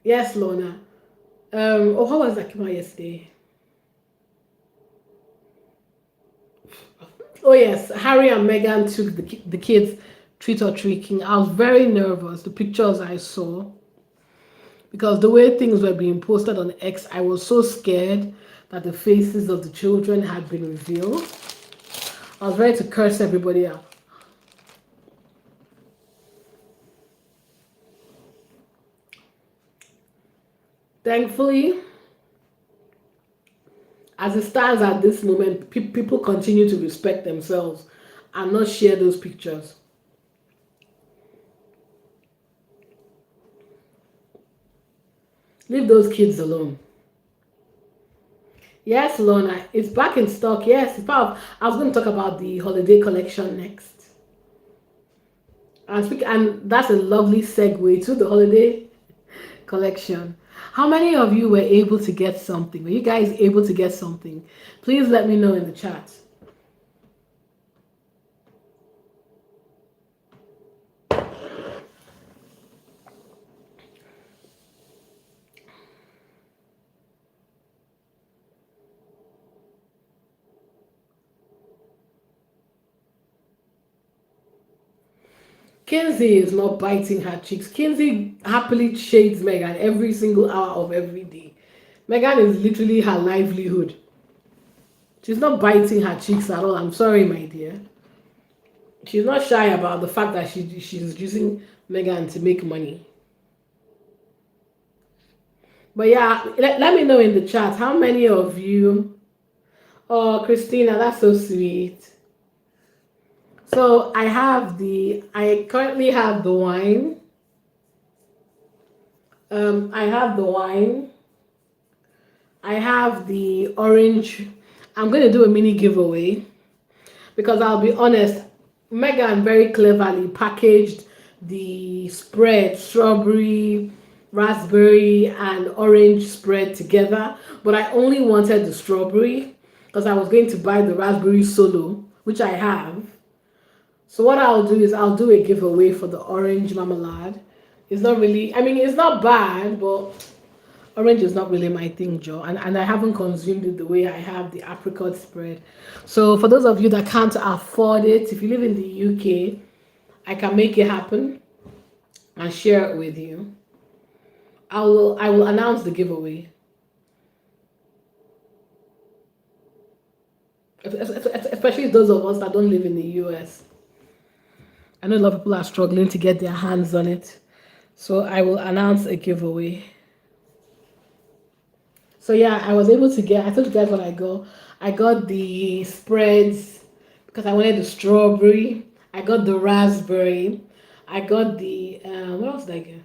Yes, Lorna. Oh, how was that came out yesterday? Oh yes, Harry and Meghan took the kids treat or treating. I was very nervous. The pictures I saw, because the way things were being posted on X, I was so scared that the faces of the children had been revealed. I was ready to curse everybody out. Thankfully, as it stands at this moment, people continue to respect themselves and not share those pictures. Leave those kids alone. Yes, Lorna, it's back in stock. Yes, it's part of, I was going to talk about the holiday collection next. And that's a lovely segue to the holiday collection. How many of you were able to get something? Were you guys able to get something? Please let me know in the chat. Kinsey is not biting her cheeks. Kinsey happily shades Megan every single hour of every day. Megan is literally her livelihood. She's not biting her cheeks at all. I'm sorry, my dear. She's not shy about the fact that she's using Megan to make money. But yeah, let me know in the chat how many of you. Oh, Christina, that's so sweet. So I currently have the wine. I have the wine. I have the orange. I'm going to do a mini giveaway because I'll be honest, Megan very cleverly packaged the spread, strawberry, raspberry, and orange spread together. But I only wanted the strawberry because I was going to buy the raspberry solo, which I have. So what I'll do is I'll do a giveaway for the orange marmalade. It's not really, I mean, it's not bad, but orange is not really my thing, Joe. And I haven't consumed it the way I have the apricot spread. So for those of you that can't afford it, if you live in the UK, I can make it happen and share it with you. I will announce the giveaway. Especially those of us that don't live in the US. I know a lot of people are struggling to get their hands on it. So I will announce a giveaway. So yeah, I was able to get, I told you guys what I got. I got the spreads because I wanted the strawberry. I got the raspberry. I got the, what else did I get?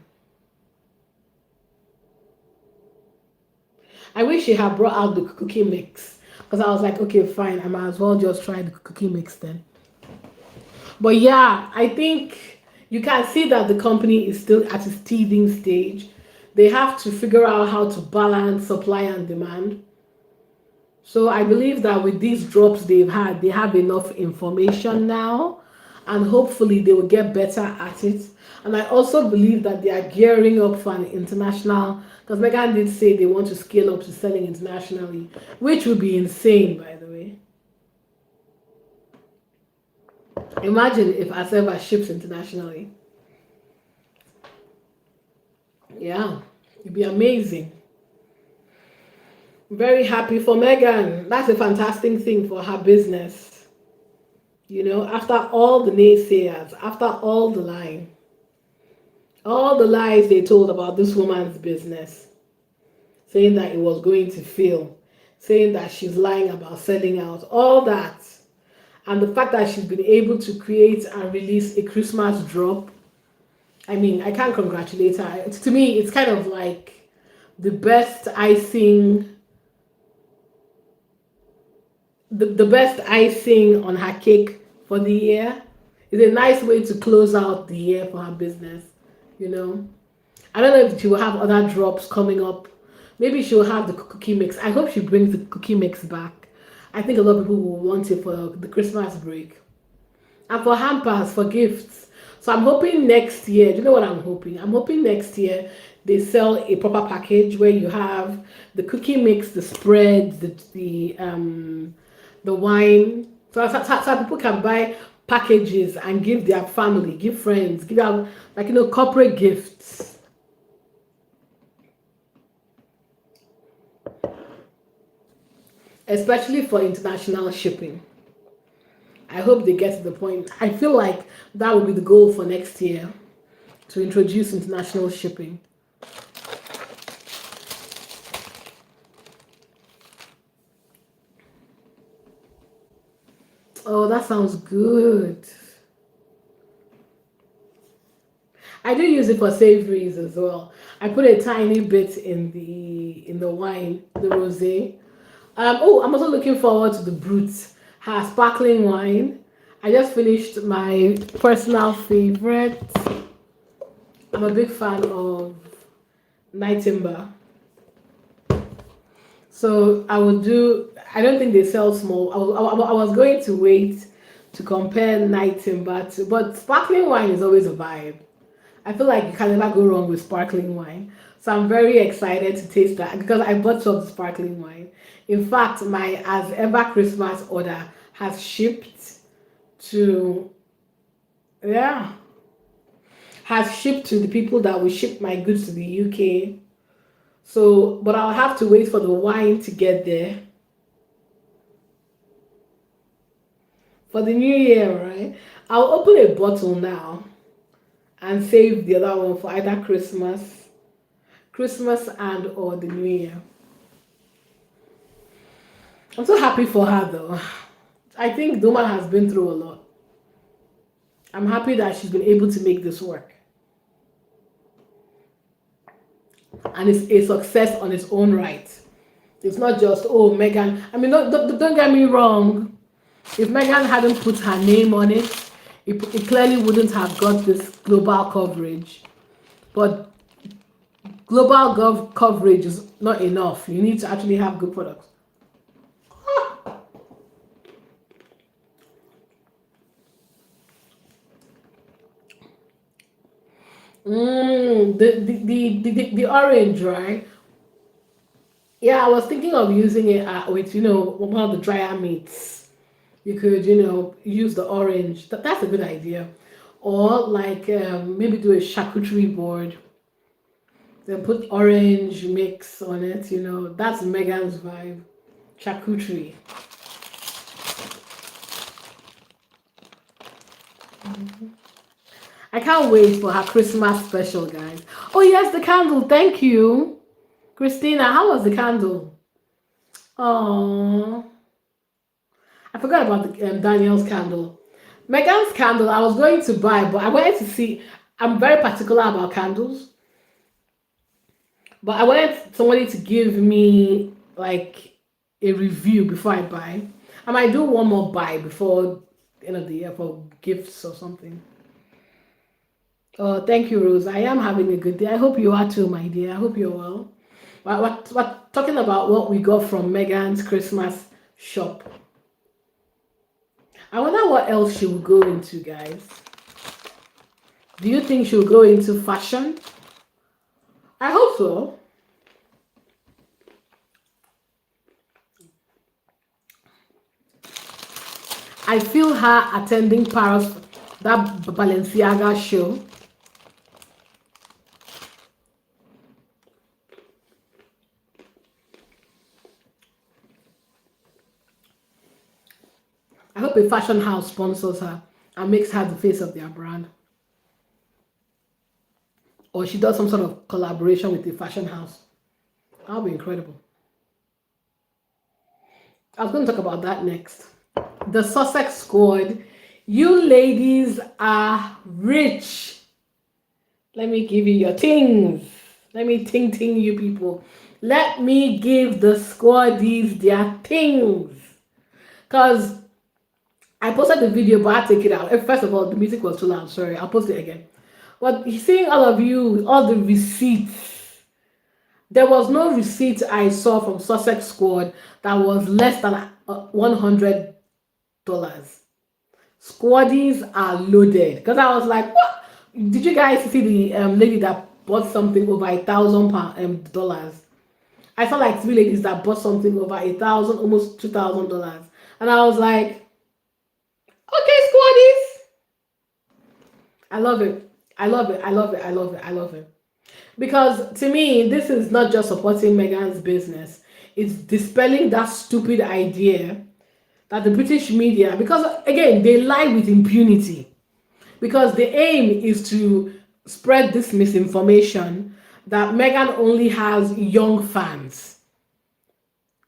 I wish she had brought out the cookie mix because I was like, okay, fine, I might as well just try the cookie mix then. But yeah, I think you can see that the company is still at its teething stage. They have to figure out how to balance supply and demand. So I believe that with these drops they've had, they have enough information now, and hopefully they will get better at it. And I also believe that they are gearing up for an international, because Megan did say they want to scale up to selling internationally, which would be insane, by the way. Imagine if Aseva ships internationally. Yeah, it'd be amazing. Very happy for Megan. That's a fantastic thing for her business. After all the naysayers, after all the lies they told about this woman's business, saying that it was going to fail, saying that she's lying about selling out, all that. And the fact that she's been able to create and release a Christmas drop, I mean, I can't congratulate her. To me, it's kind of like the best icing, the best icing on her cake for the year. It's a nice way to close out the year for her business, you know. I don't know if she will have other drops coming up. Maybe she'll have the cookie mix. I hope she brings the cookie mix back. I think a lot of people will want it for the Christmas break. And for hampers, for gifts. So I'm hoping next year, do you know what I'm hoping? I'm hoping next year they sell a proper package where you have the cookie mix, the spread, the wine. So people can buy packages and give their family, give friends, give out like corporate gifts. Especially for international shipping. I hope they get to the point. I feel like that will be the goal for next year, to introduce international shipping. Oh, that sounds good. I do use it for savories as well. I put a tiny bit in the wine, the rosé. Oh, I'm also looking forward to the Brut, her sparkling wine. I just finished my personal favorite. I'm a big fan of Night Timber. So I would do. I don't think they sell small. I was going to wait to compare Night Timber to, but sparkling wine is always a vibe. I feel like you can never go wrong with sparkling wine. So I'm very excited to taste that because I bought some sparkling wine. In fact, my as ever Christmas order has shipped to, yeah, has shipped to the people that will ship my goods to the UK. So, but I'll have to wait for the wine to get there for the new year, right? I'll open a bottle now and save the other one for either Christmas and or the new year. I'm so happy for her though. I think Duma has been through a lot. I'm happy that she's been able to make this work. And it's a success on its own right. It's not just, oh, Megan. I mean, don't get me wrong. If Megan hadn't put her name on it, it clearly wouldn't have got this global coverage. But global coverage is not enough. You need to actually have good products. The orange, right? Yeah, I was thinking of using it with one of the drier meats. You could use the orange. That's a good idea. Or like maybe do a charcuterie board. Then put orange mix on it. That's Megan's vibe. Charcuterie. I can't wait for her Christmas special, guys. Oh yes, the candle. Thank you, Christina. How was the candle? Oh, I forgot about the Daniel's candle. Megan's candle. I was going to buy, but I wanted to see. I'm very particular about candles, but I wanted somebody to give me like a review before I buy. I might do one more buy before the end of the year for gifts or something. Oh, thank you, Rose. I am having a good day. I hope you are too, my dear. I hope you're well. We're talking about what we got from Megan's Christmas shop. I wonder what else she will go into, guys. Do you think she'll go into fashion? I hope so. I feel her attending Paris, that Balenciaga show. I hope a fashion house sponsors her and makes her the face of their brand. Or she does some sort of collaboration with the fashion house. That'll be incredible. I was going to talk about that next. The Sussex squad. You ladies are rich. Let me give you your things. Let me ting you people. Let me give the squaddies their things. Because I posted the video, but I take it out. First of all, the music was too loud. Sorry, I'll post it again. But seeing all of you, all the receipts, there was no receipt I saw from Sussex Squad that was less than $100. Squaddies are loaded. Because I was like, what? Did you guys see the lady that bought something over $1,000 I saw like three ladies that bought something over 1,000, almost $2,000, and I was like, okay, squaddies. I love it. I love it. I love it. I love it. I love it. Because to me, this is not just supporting Meghan's business, it's dispelling that stupid idea that the British media, because again, they lie with impunity. Because the aim is to spread this misinformation that Meghan only has young fans,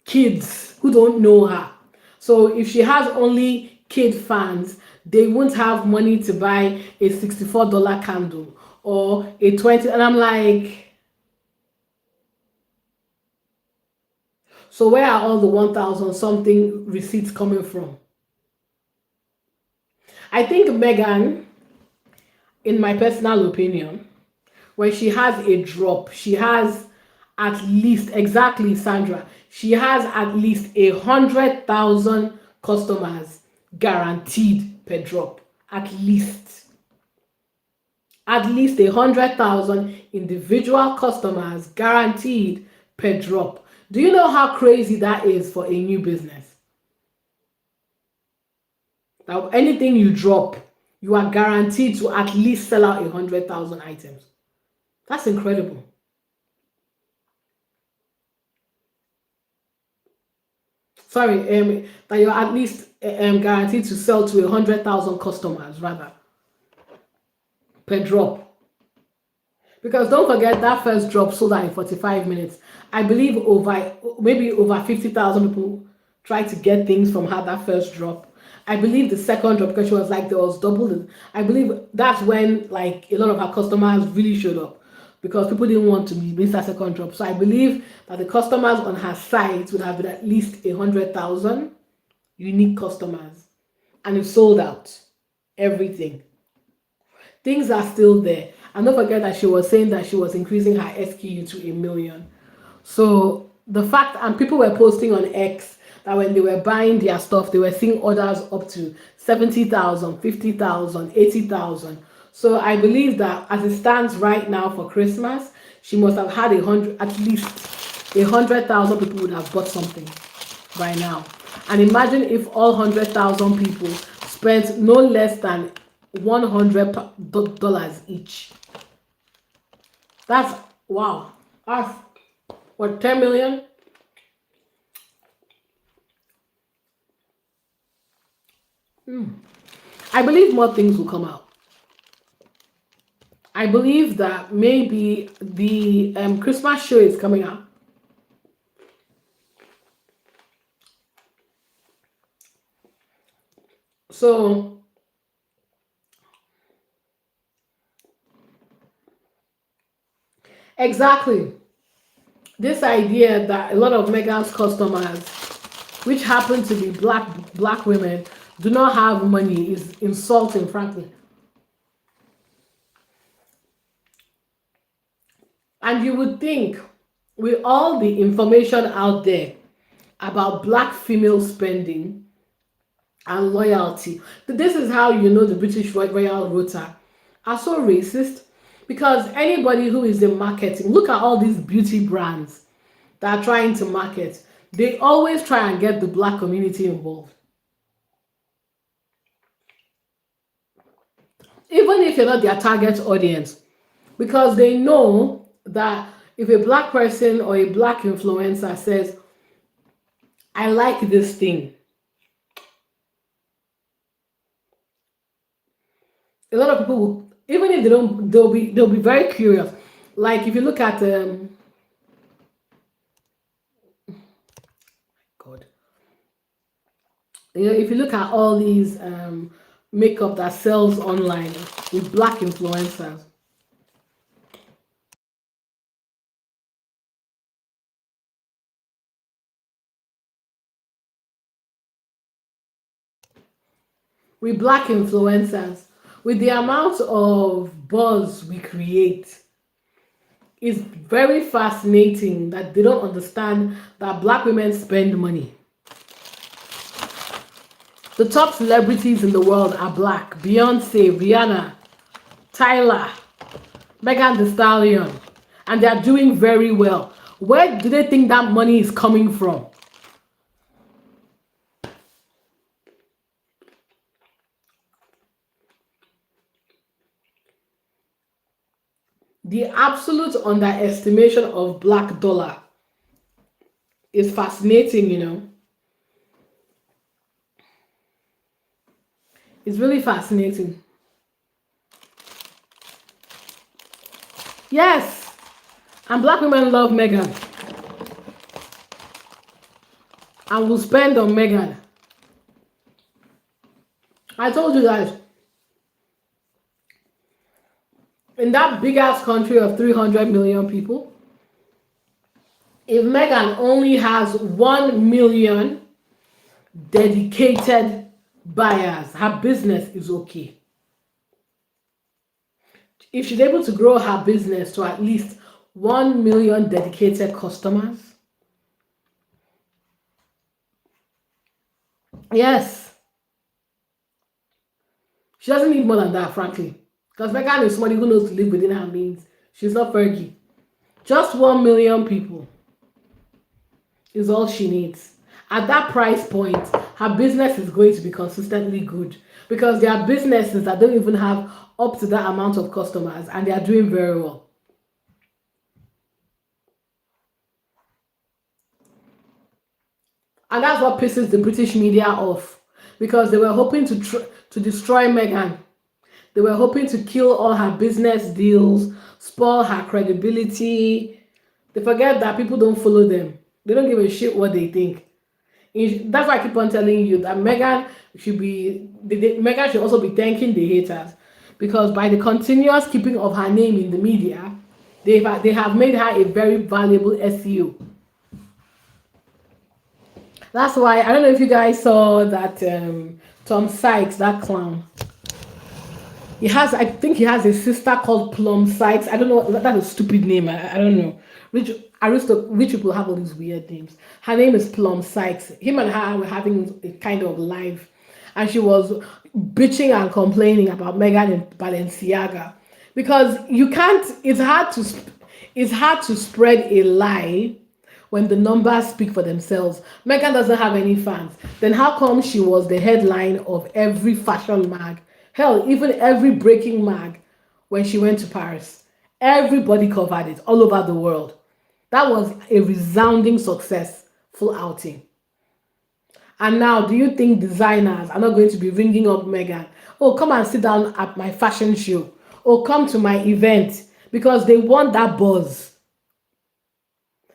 kids who don't know her. So if she has only kid fans, they won't have money to buy a $64 candle or a 20. And I'm like, so where are all the 1,000 something receipts coming from? I think Meghan, in my personal opinion, when she has a drop, she has at least, exactly, Sandra, she has at least 100,000 customers guaranteed per drop. At least 100,000 individual customers guaranteed per drop. Do you know how crazy that is for a new business? Now, anything you drop, you are guaranteed to at least sell out 100,000 items. That's incredible. Sorry, that you're at least guaranteed to sell to 100,000 customers rather per drop. Because don't forget that first drop sold out in 45 minutes. I believe maybe over 50,000 people tried to get things from her that first drop. I believe the second drop, because she was like there was double. I believe that's when like a lot of her customers really showed up, because people didn't want to miss that second drop. So I believe that the customers on her site would have been at least 100,000 unique customers, and it sold out everything. Things are still there. And don't forget that she was saying that she was increasing her SKU to 1,000,000. So the fact, and people were posting on X that when they were buying their stuff, they were seeing orders up to 70,000, 50,000, 80,000. So I believe that as it stands right now for Christmas, she must have had at least 100,000 people would have bought something by now. And imagine if all 100,000 people spent no less than $100 each. That's wow. That's what, 10 million? I believe more things will come out. I believe that maybe the Christmas show is coming out. So exactly, this idea that a lot of Meghan's customers, which happen to be black women, do not have money is insulting, frankly. And you would think with all the information out there about black female spending and loyalty, this is how you know the British Royal Rota are so racist. Because anybody who is in marketing, look at all these beauty brands that are trying to market, they always try and get the black community involved. Even if you're not their target audience, because they know that if a black person or a black influencer says, I like this thing, a lot of people will, even if they don't, they'll be very curious. Like if you look at God, if you look at all these makeup that sells online with black influencers, with black influencers, with the amount of buzz we create, it's very fascinating that they don't understand that black women spend money. The top celebrities in the world are black: Beyonce, Rihanna, Tyler, Megan Thee Stallion, and they are doing very well. Where do they think that money is coming from? The absolute underestimation of black dollar is fascinating, you know. It's really fascinating. Yes, and black women love Megan and will spend on Megan. I told you guys, in that big ass country of 300 million people, if Megan only has 1 million dedicated buyers, her business is okay. If she's able to grow her business to at least 1 million dedicated customers, yes, she doesn't need more than that, frankly. Because Megan is somebody who knows to live within her means. She's not Fergie. Just 1 million people is all she needs. At that price point, her business is going to be consistently good, because there are businesses that don't even have up to that amount of customers and they are doing very well. And that's what pisses the British media off, because they were hoping to destroy Meghan. They were hoping to kill all her business deals, spoil her credibility. They forget that people don't follow them. They don't give a shit what they think. That's why I keep on telling you that Meghan should be Meghan should also be thanking the haters, because by the continuous keeping of her name in the media, they have made her a very valuable SEO. That's why I don't know if you guys saw that Tom Sykes, that clown. I think he has a sister called Plum Sykes. I don't know. That's a stupid name. I don't know. Rich people have all these weird names. Her name is Plum Sykes. Him and her were having a kind of live, and she was bitching and complaining about Megan and Balenciaga, because you can't. It's hard to spread a lie when the numbers speak for themselves. Megan doesn't have any fans. Then how come she was the headline of every fashion mag? Hell, even every breaking mag when she went to Paris. Everybody covered it all over the world. That was a resounding successful outing. And now, do you think designers are not going to be ringing up Megan? Oh, come and sit down at my fashion show. Oh, come to my event, because they want that buzz.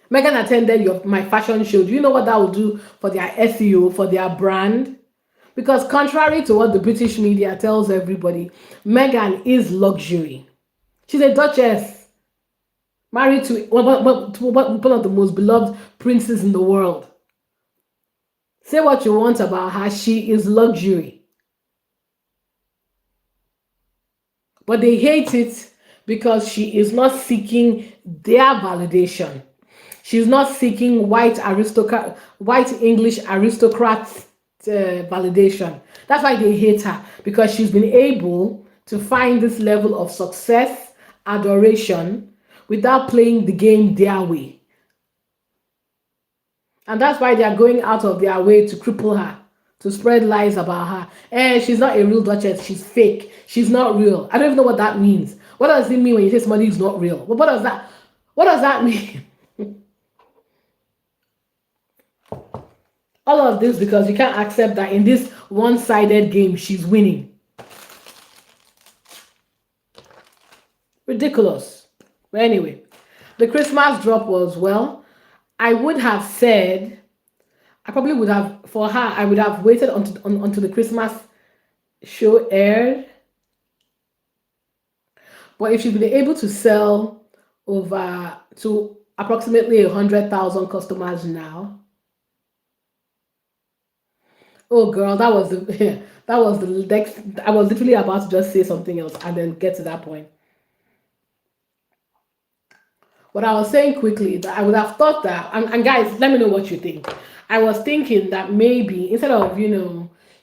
Megan attended my fashion show. Do you know what that will do for their SEO, for their brand? Because contrary to what the British media tells everybody, Megan is luxury. She's a duchess, married to one of the most beloved princes in the world. Say what you want about her, she is luxury. But they hate it because she is not seeking their validation. She's not seeking white English aristocrat validation. That's why they hate her, because she's been able to find this level of success, adoration, without playing the game their way. And that's why they are going out of their way to cripple her, to spread lies about her. She's not a real duchess, she's fake, she's not real. I don't even know what that means. What does it mean when you say somebody is not real? What does that mean? All of this because you can't accept that in this one-sided game, she's winning. Ridiculous. But anyway, the Christmas drop was, well, I would have said, I probably would have, for her, I would have waited until the Christmas show aired. But if she's been able to sell over to approximately 100,000 customers now, oh girl, that was the that was the next. I was literally about to just say something else and then get to that point. What I was saying quickly, that I would have thought that, and guys, let me know what you think. I was thinking that maybe instead of,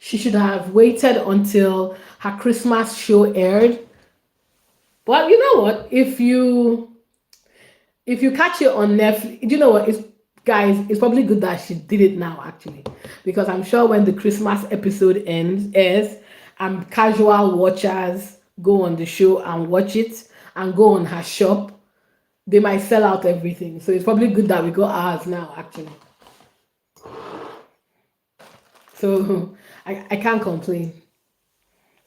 she should have waited until her Christmas show aired. But you know what? If you catch it on Netflix, you know what? It's probably good that she did it now, actually, because I'm sure when the Christmas episode airs, casual watchers go on the show and watch it and go on her shop, they might sell out everything. So it's probably good that we got ours now, actually. So I can't complain.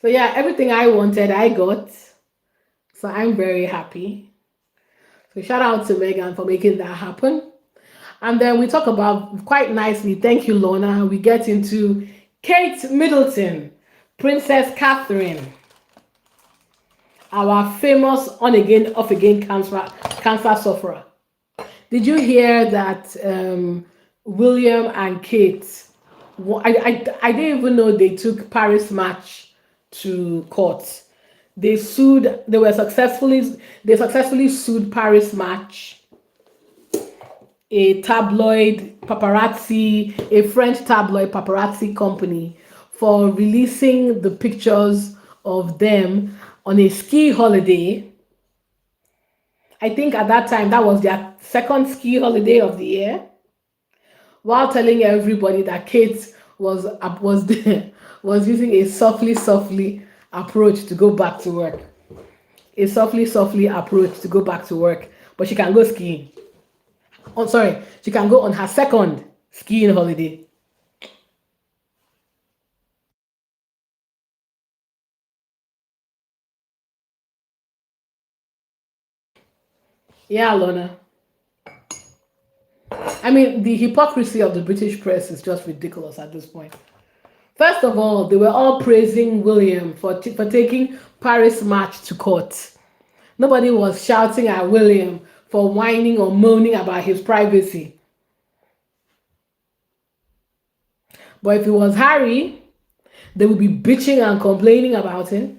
So yeah, everything I wanted, I got. So I'm very happy. So shout out to Megan for making that happen. And then we talk about quite nicely, thank you, Lorna. We get into Kate Middleton, Princess Catherine, our famous on again, off again cancer sufferer. Did you hear that William and Kate? I didn't even know they took Paris Match to court. They sued. They successfully sued Paris Match, a French tabloid paparazzi company, for releasing the pictures of them on a ski holiday. I think at that time that was their second ski holiday of the year, while telling everybody that Kate was was using a softly approach to go back to work. A softly approach to go back to work, but she can go skiing. Oh, sorry, she can go on her second skiing holiday. Yeah, Lorna. I mean, the hypocrisy of the British press is just ridiculous at this point. First of all, they were all praising William for taking Paris Match to court. Nobody was shouting at William for whining or moaning about his privacy. But if it was Harry, they would be bitching and complaining about it.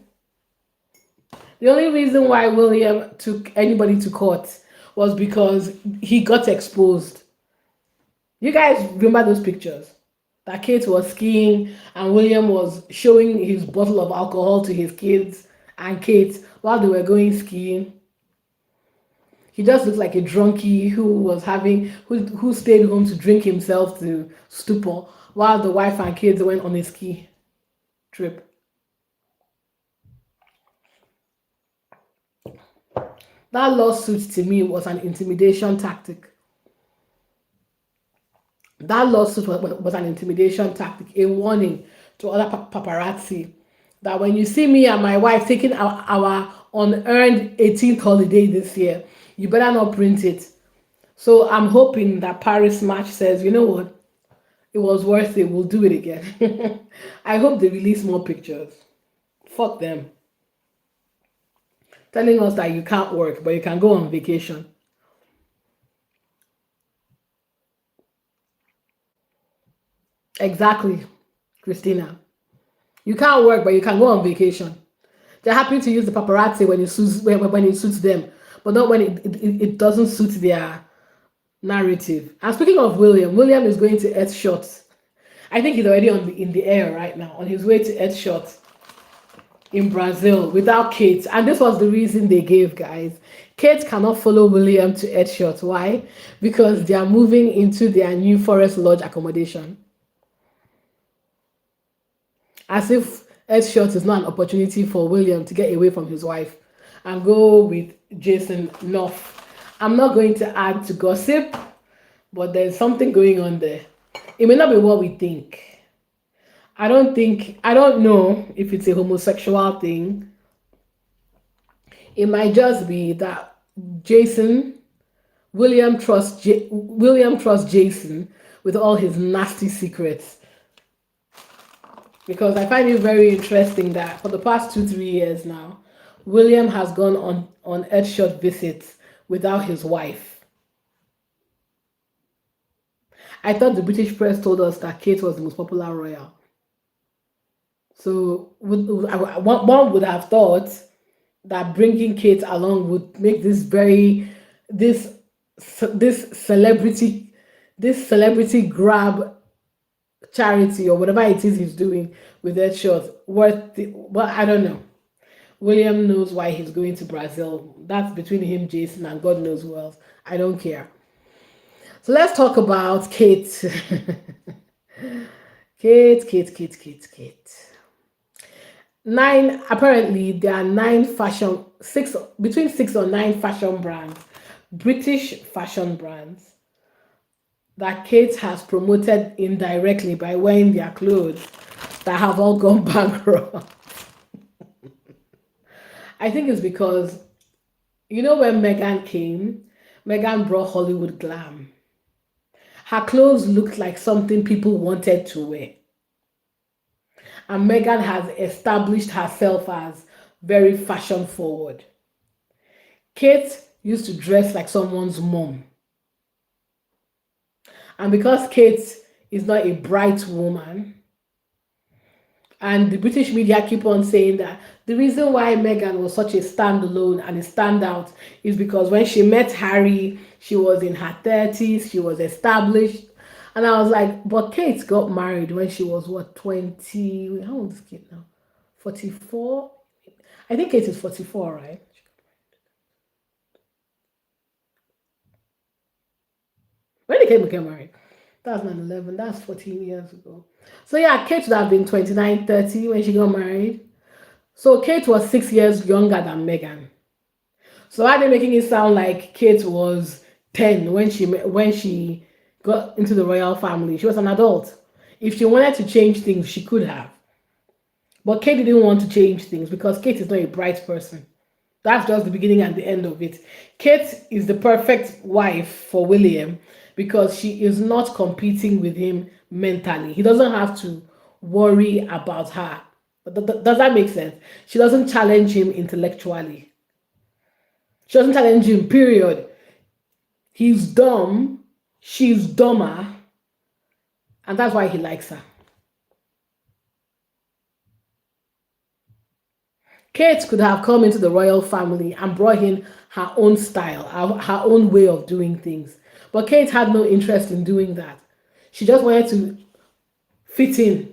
The only reason why William took anybody to court was because he got exposed. You guys remember those pictures? That Kate was skiing and William was showing his bottle of alcohol to his kids and Kate while they were going skiing. He just looked like a drunkie who stayed home to drink himself to stupor while the wife and kids went on a ski trip. That lawsuit to me was an intimidation tactic. That lawsuit was an intimidation tactic, a warning to other paparazzi that when you see me and my wife taking our unearned 18th holiday this year, you better not print it. So I'm hoping that Paris Match says, you know what, it was worth it, we'll do it again. I hope they release more pictures. Fuck them. Telling us that you can't work, but you can go on vacation. Exactly, Christina. You can't work, but you can go on vacation. They're happy to use the paparazzi when it suits them, but not when it doesn't suit narrative. And speaking of William, William is going to Earthshot. I think he's already in the air right now, on his way to Earthshot in Brazil without Kate. And this was the reason they gave, guys. Kate cannot follow William to Earthshot. Why? Because they are moving into their new Forest Lodge accommodation. As if Earthshot is not an opportunity for William to get away from his wife and go with Jason North. I'm not going to add to gossip, but there's something going on there. It may not be what we think. I don't know if it's a homosexual thing. It might just be that Jason, William trusts Jason with all his nasty secrets. Because I find it very interesting that for the past 2-3 years now, William has gone on Earthshot visits without his wife. I thought the British press told us that Kate was the most popular royal. So one would have thought that bringing Kate along would make this this celebrity grab charity or whatever it is he's doing with that shot worth it. Well, I don't know. William knows why he's going to Brazil. That's between him, Jason, and God knows who else. I don't care. So let's talk about Kate. Kate. Apparently there are between 6 or 9 fashion brands, British fashion brands, that Kate has promoted indirectly by wearing their clothes that have all gone bankrupt. I think it's because, when Meghan came, Meghan brought Hollywood glam. Her clothes looked like something people wanted to wear. And Meghan has established herself as very fashion forward. Kate used to dress like someone's mom. And because Kate is not a bright woman, and the British media keep on saying that the reason why Meghan was such a standalone and a standout is because when she met Harry, she was in her 30s, she was established. And I was like, but Kate got married when she was what, 20? How old is Kate now? 44? I think Kate is 44, right? When they became married? 2011, that's 14 years ago. So yeah, Kate would have been 29, 30 when she got married. So Kate was 6 years younger than Meghan. So why are they making it sound like Kate was 10 when she got into the royal family? She was an adult. If she wanted to change things, she could have. But Kate didn't want to change things because Kate is not a bright person. That's just the beginning and the end of it. Kate is the perfect wife for William because she is not competing with him mentally. He doesn't have to worry about her. Does that make sense? She doesn't challenge him intellectually. She doesn't challenge him, period. He's dumb, she's dumber, and that's why he likes her. Kate could have come into the royal family and brought in her own style, her own way of doing things. But Kate had no interest in doing that. She just wanted to fit in.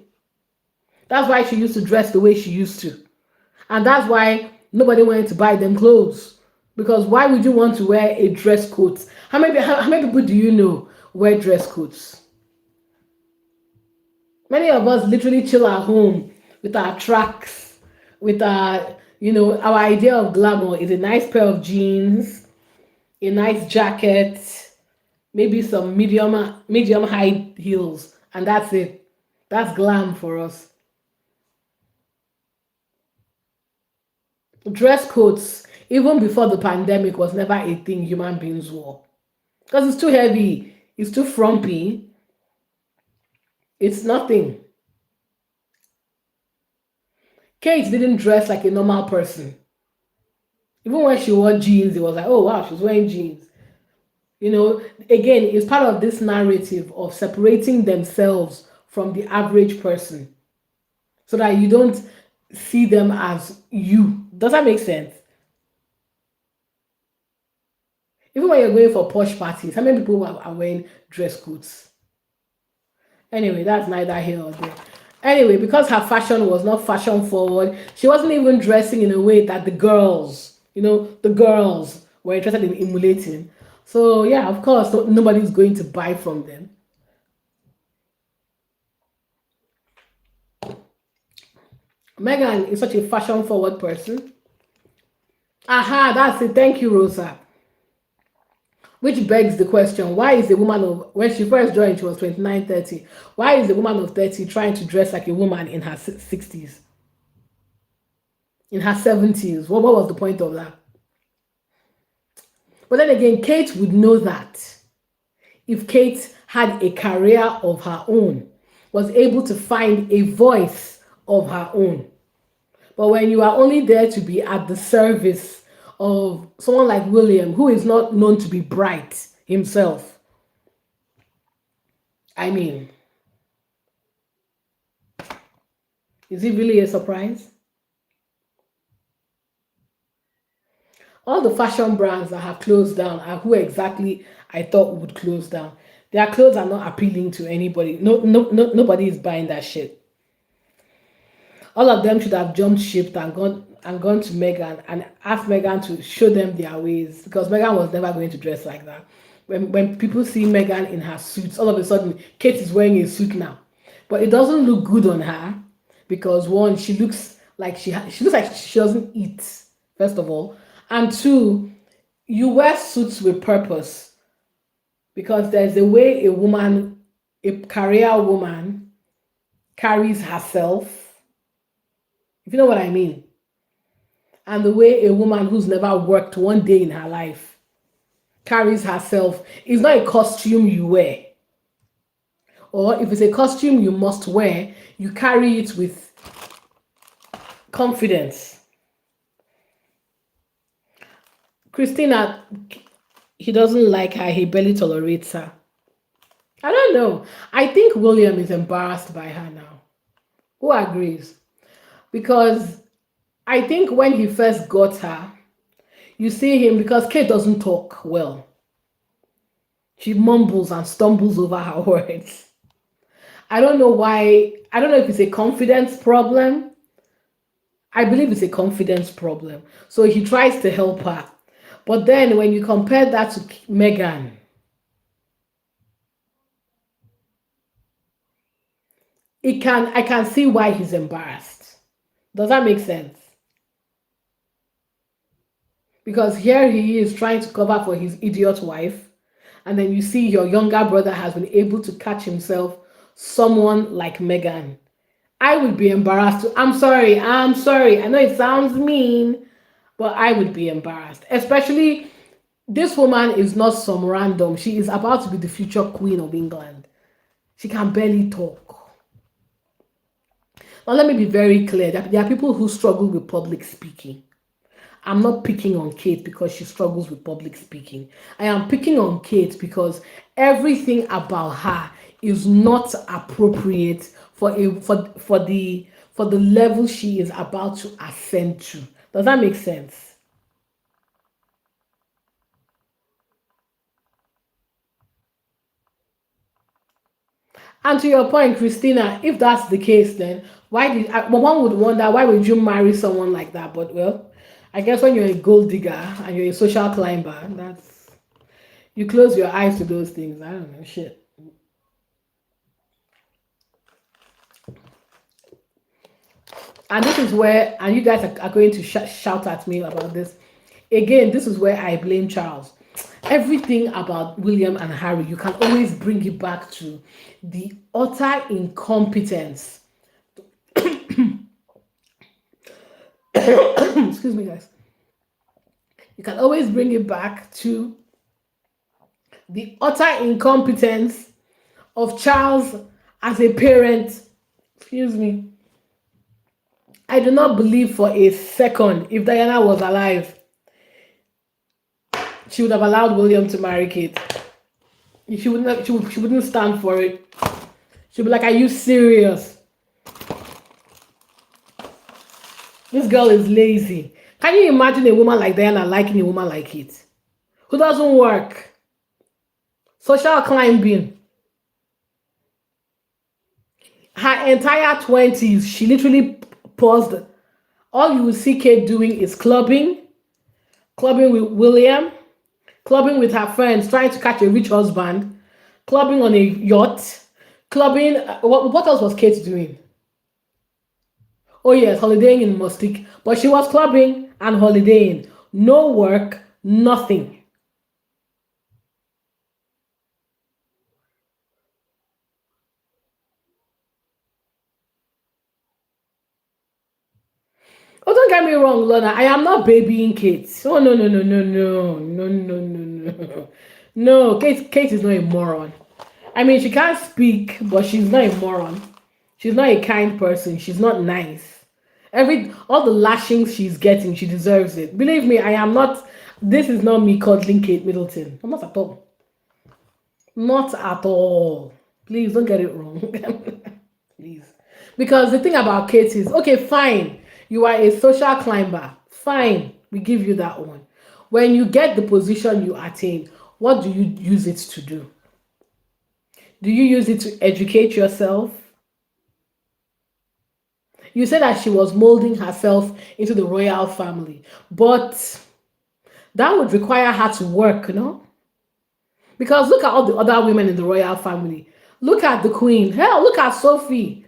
That's why she used to dress the way she used to. And that's why nobody wanted to buy them clothes. Because why would you want to wear a dress coat? How many people do you know wear dress coats? Many of us literally chill at home with our tracks, with our idea of glamour is a nice pair of jeans, a nice jacket, maybe some medium high heels, and that's it. That's glam for us. Dress coats, even before the pandemic, was never a thing human beings wore because it's too heavy, it's too frumpy, it's nothing. Kate didn't dress like a normal person. Even when she wore jeans, it was like, oh wow, she's wearing jeans. Again, it's part of this narrative of separating themselves from the average person so that you don't see them as you. Does that make sense? Even when you're going for posh parties, how many people are wearing dress coats? Anyway, that's neither here or there. Anyway, because her fashion was not fashion forward, she wasn't even dressing in a way that the girls were interested in emulating. So yeah, of course, nobody's going to buy from them. Megan is such a fashion forward person. Aha, that's it. Thank you, Rosa. Which begs the question, why is a woman of, when she first joined, she was 29, 30. Why is a woman of 30 trying to dress like a woman in her 60s, in her 70s? What was the point of that? But then again, Kate would know that if Kate had a career of her own, was able to find a voice of her own. But when you are only there to be at the service of someone like William, who is not known to be bright himself, I mean, is it really a surprise? All the fashion brands that have closed down are who exactly I thought would close down. Their clothes are not appealing to anybody. No, no, no, nobody is buying that shit. All of them should have jumped ship and gone to Megan and asked Megan to show them their ways, because Megan was never going to dress like that. When people see Megan in her suits, all of a sudden Kate is wearing a suit now, but it doesn't look good on her because one, she looks like she doesn't eat, first of all, and two, you wear suits with purpose, because there's a way a career woman carries herself, if you know what I mean, and the way a woman who's never worked one day in her life carries herself is not a costume you wear. Or if it's a costume you must wear, you carry it with confidence. Christina, he doesn't like her, he barely tolerates her. I don't know. I think William is embarrassed by her now. Who agrees? Because I think when he first got her, you see him, because Kate doesn't talk well. She mumbles and stumbles over her words. I don't know why. I don't know if it's a confidence problem. I believe it's a confidence problem. So he tries to help her. But then when you compare that to Megan, I can see why he's embarrassed. Does that make sense? Because here he is trying to cover for his idiot wife, and then you see your younger brother has been able to catch himself someone like Megan. I would be embarrassed too. I'm sorry. I know it sounds mean, but I would be embarrassed. Especially, this woman is not some random. She is about to be the future queen of England. She can barely talk. Now, let me be very clear. There are people who struggle with public speaking. I'm not picking on Kate because she struggles with public speaking. I am picking on Kate because everything about her is not appropriate for the level she is about to ascend to. Does that make sense? And to your point, Christina, if that's the case, then one would wonder, why would you marry someone like that? But well, I guess when you're a gold digger and you're a social climber, that's you close your eyes to those things. I don't know, shit. And this is where, and you guys are going to shout at me about this. Again, this is where I blame Charles. Everything about William and Harry, you can always bring it back to the utter incompetence. Excuse me, guys. You can always bring it back to the utter incompetence of Charles as a parent. Excuse me. I do not believe for a second, if Diana was alive, she would have allowed William to marry Kate. She wouldn't. She wouldn't stand for it. She'd be like, "Are you serious? This girl is lazy." Can you imagine a woman like Diana liking a woman like Kate? Who doesn't work? Social climbing. Her entire 20s, she literally paused. All you will see Kate doing is clubbing, clubbing with William, clubbing with her friends, trying to catch a rich husband, clubbing on a yacht, clubbing. What else was Kate doing? Oh, yes, holidaying in Mustic. But she was clubbing and holidaying. No work, nothing. Oh, don't get me wrong, Lorna. I am not babying Kate. Oh, no, no, no, no, no, no, no, no, no. No, Kate is not a moron. I mean, she can't speak, but she's not a moron. She's not a kind person. She's not nice. All the lashings she's getting, she deserves it. Believe me, I am not. This is not me cuddling Kate Middleton. I'm not at all. Not at all. Please don't get it wrong. Please. Because the thing about Kate is, okay, fine. You are a social climber. Fine. We give you that one. When you get the position you attain, what do you use it to do? Do you use it to educate yourself? You said that she was molding herself into the royal family, but that would require her to work, no? Because look at all the other women in the royal family. Look at the queen. Hell, look at Sophie.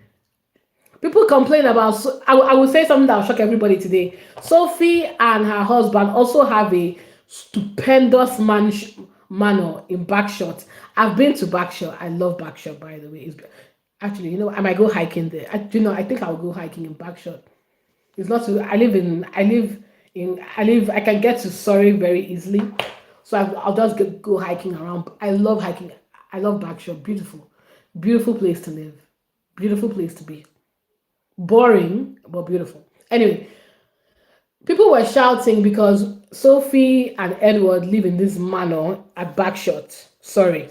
People complain about. I will say something that will shock everybody today. Sophie and her husband also have a stupendous manor in Backshot. I've been to Backshot. I love Backshot, by the way. Actually, I might go hiking there. I think I'll go hiking in Backshot. It's not too. I can get to Surrey very easily, so I'll just go hiking around. I love hiking. I love Backshot. Beautiful, beautiful place to live. Beautiful place to be. Boring but beautiful. Anyway, people were shouting because Sophie and Edward live in this manor at Backshot. Sorry.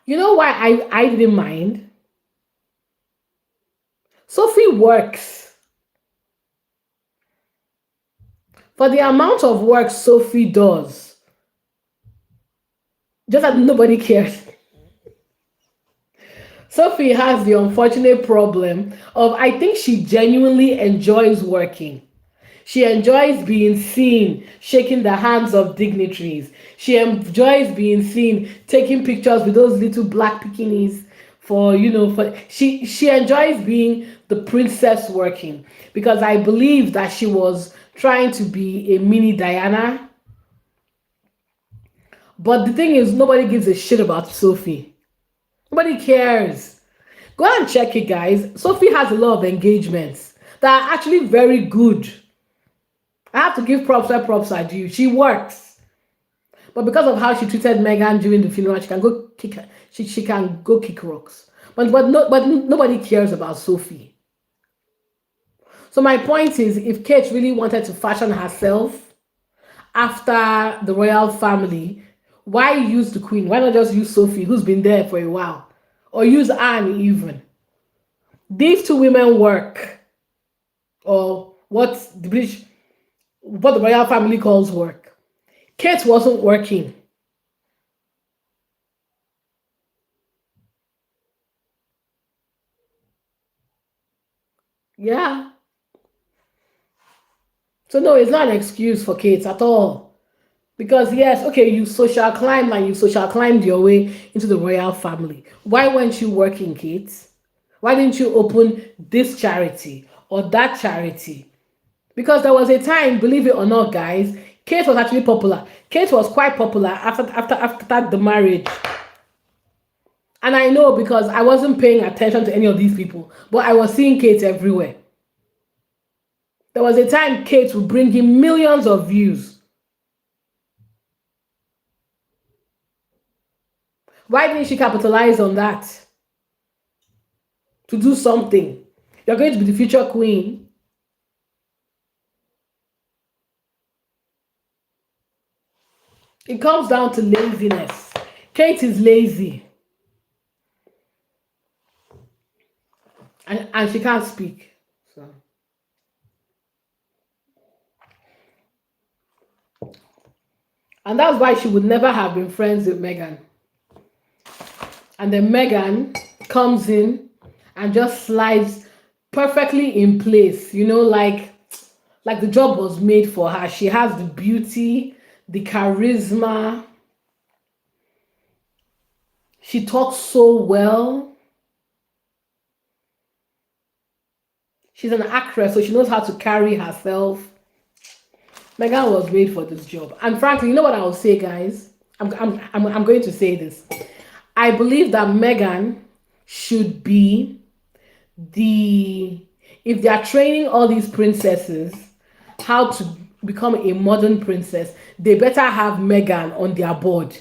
You know why I didn't mind? Sophie works. For the amount of work Sophie does, just that nobody cares. Sophie has the unfortunate problem of I think she genuinely enjoys working. She enjoys being seen shaking the hands of dignitaries. She enjoys being seen taking pictures with those little black bikinis for she enjoys being the princess working because I believe that she was trying to be a mini Diana. But the thing is, nobody gives a shit about Sophie. Nobody cares. Go and check it, guys. Sophie has a lot of engagements that are actually very good. I have to give props where props are due. She works. But because of how she treated Megan during the funeral, she can go kick she can go kick rocks. But nobody cares about Sophie. So my point is if Kate really wanted to fashion herself after the royal family, why use the queen? Why not just use Sophie, who's been there for a while? Or use Anne even. These two women work. Or what the royal family calls work. Kate wasn't working. Yeah. So no, it's not an excuse for Kate at all. Because yes, okay, you social climbed and you social climbed your way into the royal family. Why weren't you working, Kate? Why didn't you open this charity or that charity? Because there was a time, believe it or not, guys, Kate was actually popular. Kate was quite popular after the marriage. And I know because I wasn't paying attention to any of these people, but I was seeing Kate everywhere. There was a time Kate would bring him millions of views. Why didn't she capitalize on that to do something? You're going to be the future queen. It comes down to laziness. Kate is lazy and she can't speak. So And that's why she would never have been friends with Megan. And then Megan comes in and just slides perfectly in place, like the job was made for her. She has the beauty, the charisma. She talks so well. She's an actress, so she knows how to carry herself. Megan was made for this job. And frankly, you know what I'll say, guys? I'm going to say this. I believe that Megan should be the, if they are training all these princesses how to become a modern princess, they better have Megan on their board.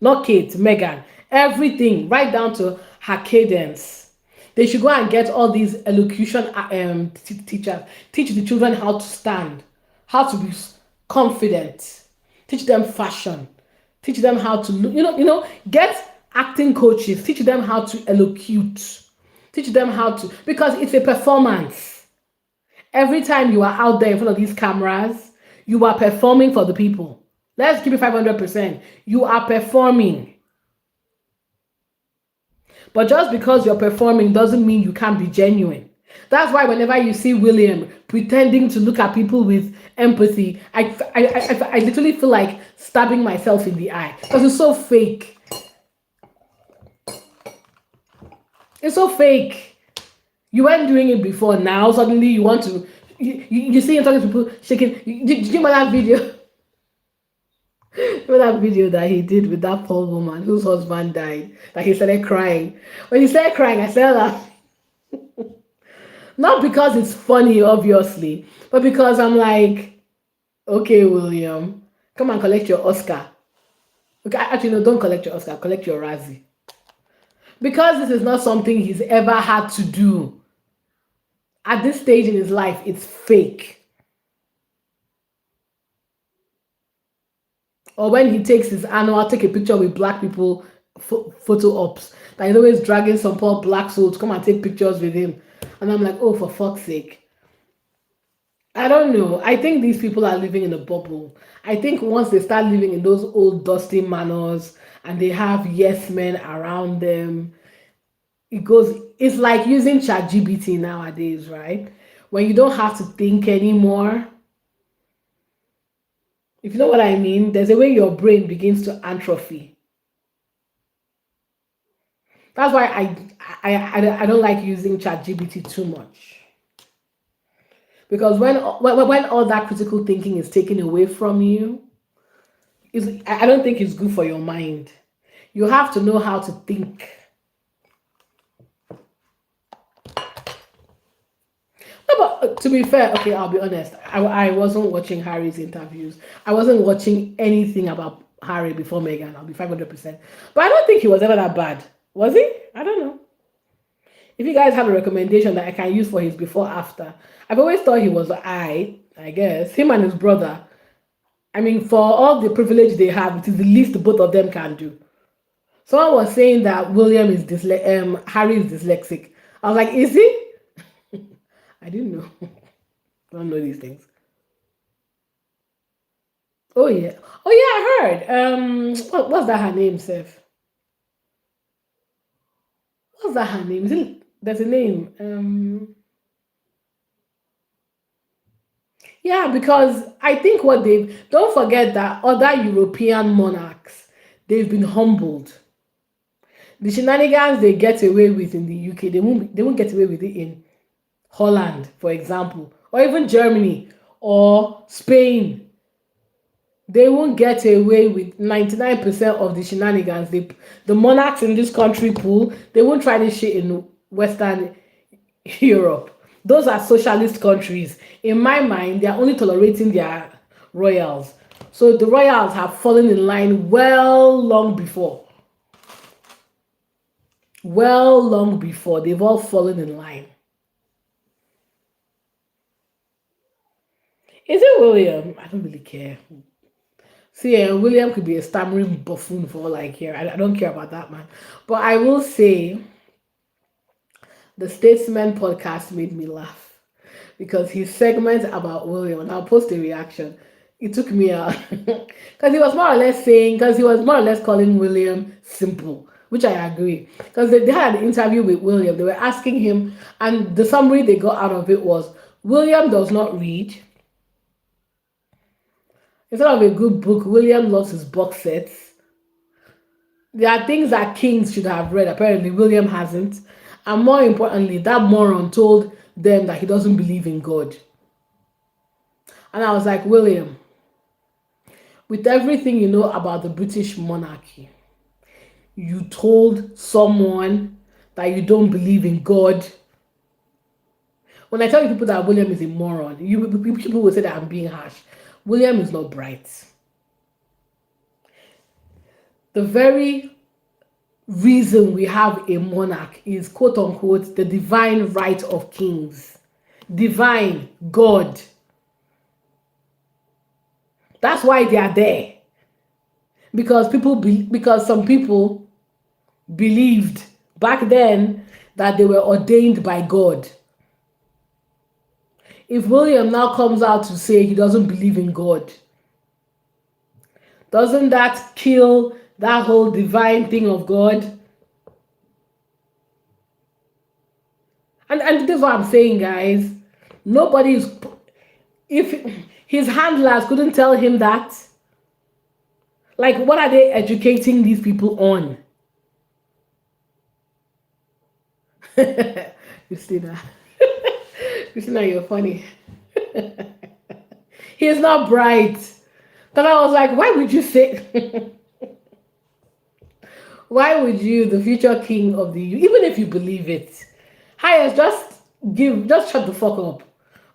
Not Kate, Megan. Everything, right down to her cadence. They should go and get all these elocution teachers, teach the children how to stand, how to be confident, teach them fashion, teach them how to, get acting coaches, teach them how to elocute, teach them how to, because it's a performance. Every time you are out there in front of these cameras, you are performing for the people. Let's keep it 500%. You are performing. But just because you're performing doesn't mean you can't be genuine. That's why whenever you see William pretending to look at people with empathy, I literally feel like stabbing myself in the eye because it's so fake. It's so fake. You weren't doing it before. Now suddenly you want to. You see him talking to people shaking. Did you remember that video? Remember that video that he did with that poor woman whose husband died? That he started crying. When he started crying, I started laughing. Not because it's funny, obviously, but because I'm like, okay, William, come and collect your Oscar. Okay, actually, no, don't collect your Oscar, collect your Razzie. Because this is not something he's ever had to do. At this stage in his life, it's fake. Or when he takes his annual, take a picture with black people, photo ops. That he's always dragging some poor black soul to come and take pictures with him. And I'm like, oh, for fuck's sake. I don't know. I think these people are living in a bubble. I think once they start living in those old dusty manors and they have yes men around them, it's like using ChatGPT nowadays, right? When you don't have to think anymore. If you know what I mean, there's a way your brain begins to atrophy. That's why I don't like using ChatGPT too much. Because when all that critical thinking is taken away from you, I don't think it's good for your mind. You have to know how to think. No, but to be fair, okay, I'll be honest. I wasn't watching Harry's interviews. I wasn't watching anything about Harry before Meghan. I'll be 500%. But I don't think he was ever that bad. Was he? I don't know. If you guys have a recommendation that I can use for his before after, I've always thought he was I guess. Him and his brother. I mean, for all the privilege they have, it is the least both of them can do. Someone was saying that Harry is dyslexic. I was like, is he? I didn't know. I don't know these things. Oh yeah. Oh yeah, I heard. What's that her name, Seth? What's that her name? There's a name. Yeah, because I think what they've don't forget that other European monarchs, they've been humbled. The shenanigans they get away with in the UK, they won't get away with it in Holland, for example, or even Germany or Spain. They won't get away with 99% of the shenanigans. The monarchs in this country pool, they won't try this shit in Western Europe. Those are socialist countries. In my mind, they are only tolerating their royals. So the royals have fallen in line well long before. Well long before. They've all fallen in line. Is it William? I don't really care. See, William could be a stammering buffoon for all I care. I don't care about that man. But I will say the Statesman podcast made me laugh because his segment about William, and I'll post a reaction. It took me out because he was more or less saying, because he was more or less calling William simple, which I agree. Because they had an interview with William, they were asking him, and the summary they got out of it was William does not read. Instead of a good book, William loves his box sets. There are things that kings should have read. Apparently, William hasn't. And more importantly, that moron told them that he doesn't believe in God. And I was like, William, with everything you know about the British monarchy, you told someone that you don't believe in God. When I tell you people that William is a moron, people will say that I'm being harsh. William is not bright. The very reason we have a monarch is quote unquote the divine right of kings. Divine God. That's why they are there. Because some people believed back then that they were ordained by God. If William now comes out to say he doesn't believe in God, doesn't that kill that whole divine thing of God? And this is what I'm saying, guys. Nobody's, if his handlers couldn't tell him that, like, what are they educating these people on? Christina. Christina, you're funny. He's not bright. Then I was like, why would you say, why would you, the future king of the even if you believe it, highest, just shut the fuck up.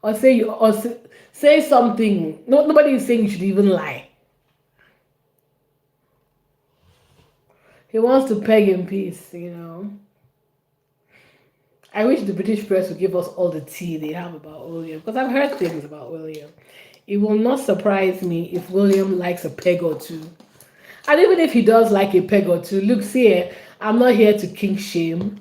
Or say something. No, nobody is saying you should even lie. He wants to peg in peace, you know. I wish the British press would give us all the tea they have about William, because I've heard things about William. It will not surprise me if William likes a peg or two. And even if he does like a peg or two, look, see here, I'm not here to kink shame.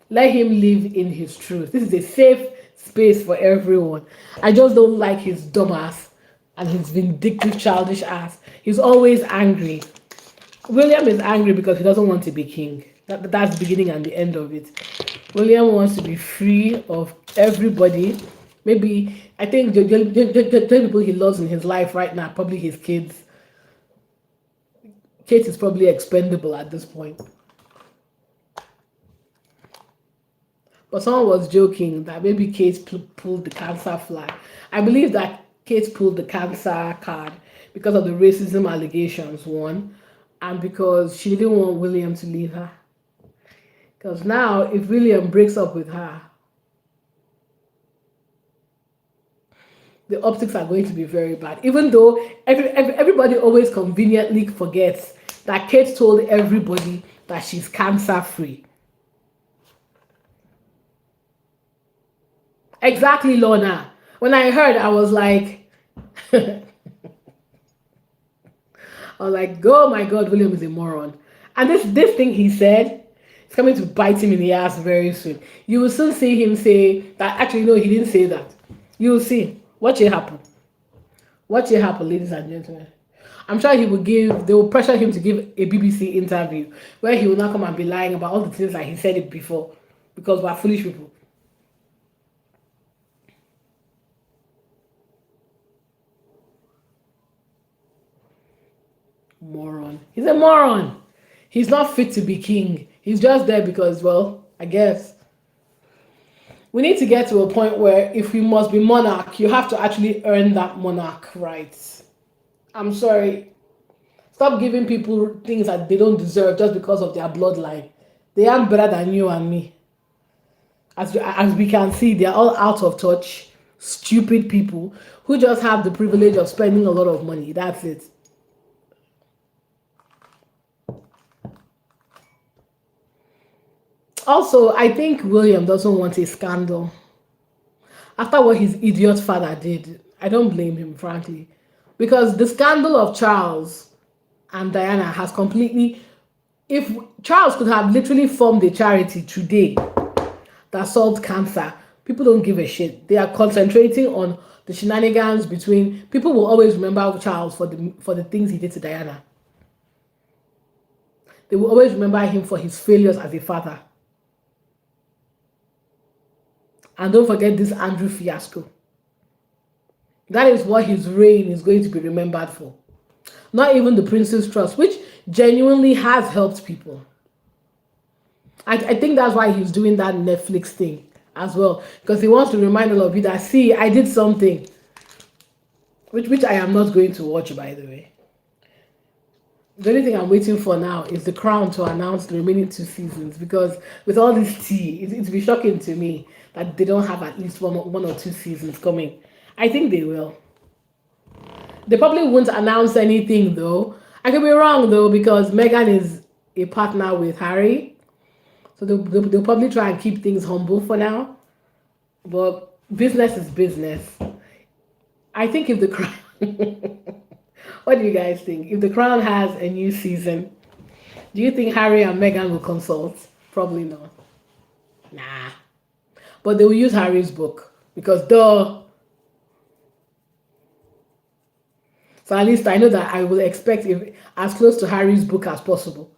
Let him live in his truth. This is a safe space for everyone. I just don't like his dumb ass and his vindictive, childish ass. He's always angry. William is angry because he doesn't want to be king. That's the beginning and the end of it. William wants to be free of everybody. Maybe, I think the people he loves in his life right now, probably his kids. Kate is probably expendable at this point. But someone was joking that maybe Kate pulled the cancer flag. I believe that Kate pulled the cancer card because of the racism allegations, one, and because she didn't want William to leave her. Because now, if William breaks up with her, the optics are going to be very bad. Even though everybody always conveniently forgets that Kate told everybody that she's cancer free. Exactly, Lorna. When I heard, I was like, oh my God, William is a moron. And this thing he said, it's coming to bite him in the ass very soon. You will soon see him say that, actually, no, he didn't say that. You will see. Watch it happen. Watch it happen, ladies and gentlemen. I'm sure they will pressure him to give a BBC interview where he will not come and be lying about all the things that he said it before, because we're foolish people. Moron. He's a moron. He's not fit to be king. He's just there because, well, I guess. We need to get to a point where if we must be monarch, you have to actually earn that monarch rights. I'm sorry. Stop giving people things that they don't deserve just because of their bloodline. They are better than you and me. As we can see, they're all out of touch, stupid people who just have the privilege of spending a lot of money. That's it. Also, I think William doesn't want a scandal. After what his idiot father did, I don't blame him, frankly. Because the scandal of Charles and Diana has completely... If Charles could have literally formed a charity today that solved cancer, people don't give a shit. They are concentrating on the shenanigans between people will always remember Charles for the things he did to Diana. They will always remember him for his failures as a father. And don't forget this Andrew fiasco. That is what his reign is going to be remembered for. Not even the Prince's Trust, which genuinely has helped people. I think that's why he's doing that Netflix thing as well. Because he wants to remind all of you that, see, I did something. Which I am not going to watch, by the way. The only thing I'm waiting for now is the Crown to announce the remaining 2 seasons, because with all this tea, it'd be shocking to me that they don't have at least one or 2 seasons coming. I think they will. They probably won't announce anything though. I could be wrong though, because Meghan is a partner with Harry, so they'll probably try and keep things humble for now. But business is business. I think if the Crown, what do you guys think? If the Crown has a new season, do you think Harry and Meghan will consult? Probably not. Nah. But they will use Harry's book because duh. So at least I know that I will expect as close to Harry's book as possible.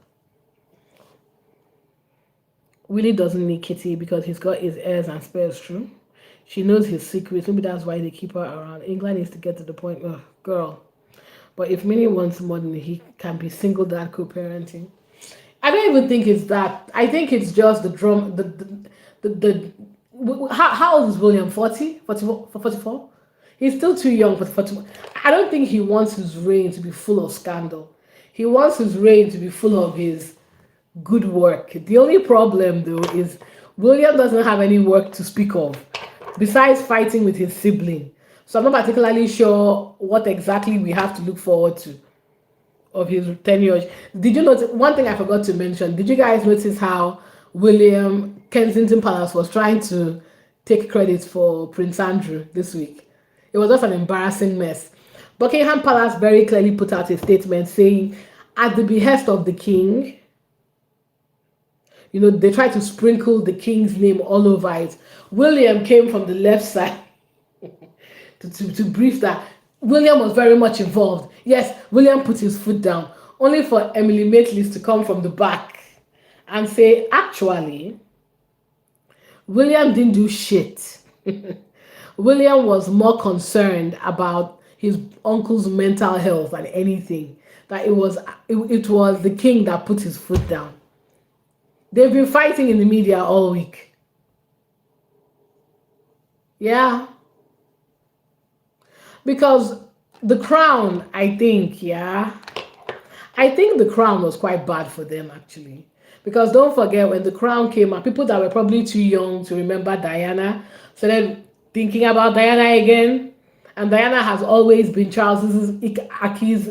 Willie doesn't need Kitty because he's got his heirs and spares, true. She knows his secrets. Maybe that's why they keep her around. England needs to get to the point. Ugh, girl. But if Minnie wants money, he can be single dad co-parenting. I don't even think it's that. I think it's just the drum. How old is William? 40? 44? He's still too young for 44. I don't think he wants his reign to be full of scandal. He wants his reign to be full of his good work. The only problem, though, is William doesn't have any work to speak of besides fighting with his sibling. So I'm not particularly sure what exactly we have to look forward to of his tenure. Did you notice one thing I forgot to mention? Did you guys notice how William Kensington Palace was trying to take credit for Prince Andrew this week? It was just an embarrassing mess. Buckingham Palace very clearly put out a statement saying, at the behest of the king, they tried to sprinkle the king's name all over it. William came from the left side to brief that William was very much involved. Yes, William put his foot down, only for Emily Maitlis to come from the back and say, actually, William didn't do shit. William was more concerned about his uncle's mental health than anything. That it was the king that put his foot down. They've been fighting in the media all week. Yeah. Because the crown, I think the crown was quite bad for them actually. Because don't forget, when the crown came out, people that were probably too young to remember Diana started thinking about Diana again. And Diana has always been Charles's Achilles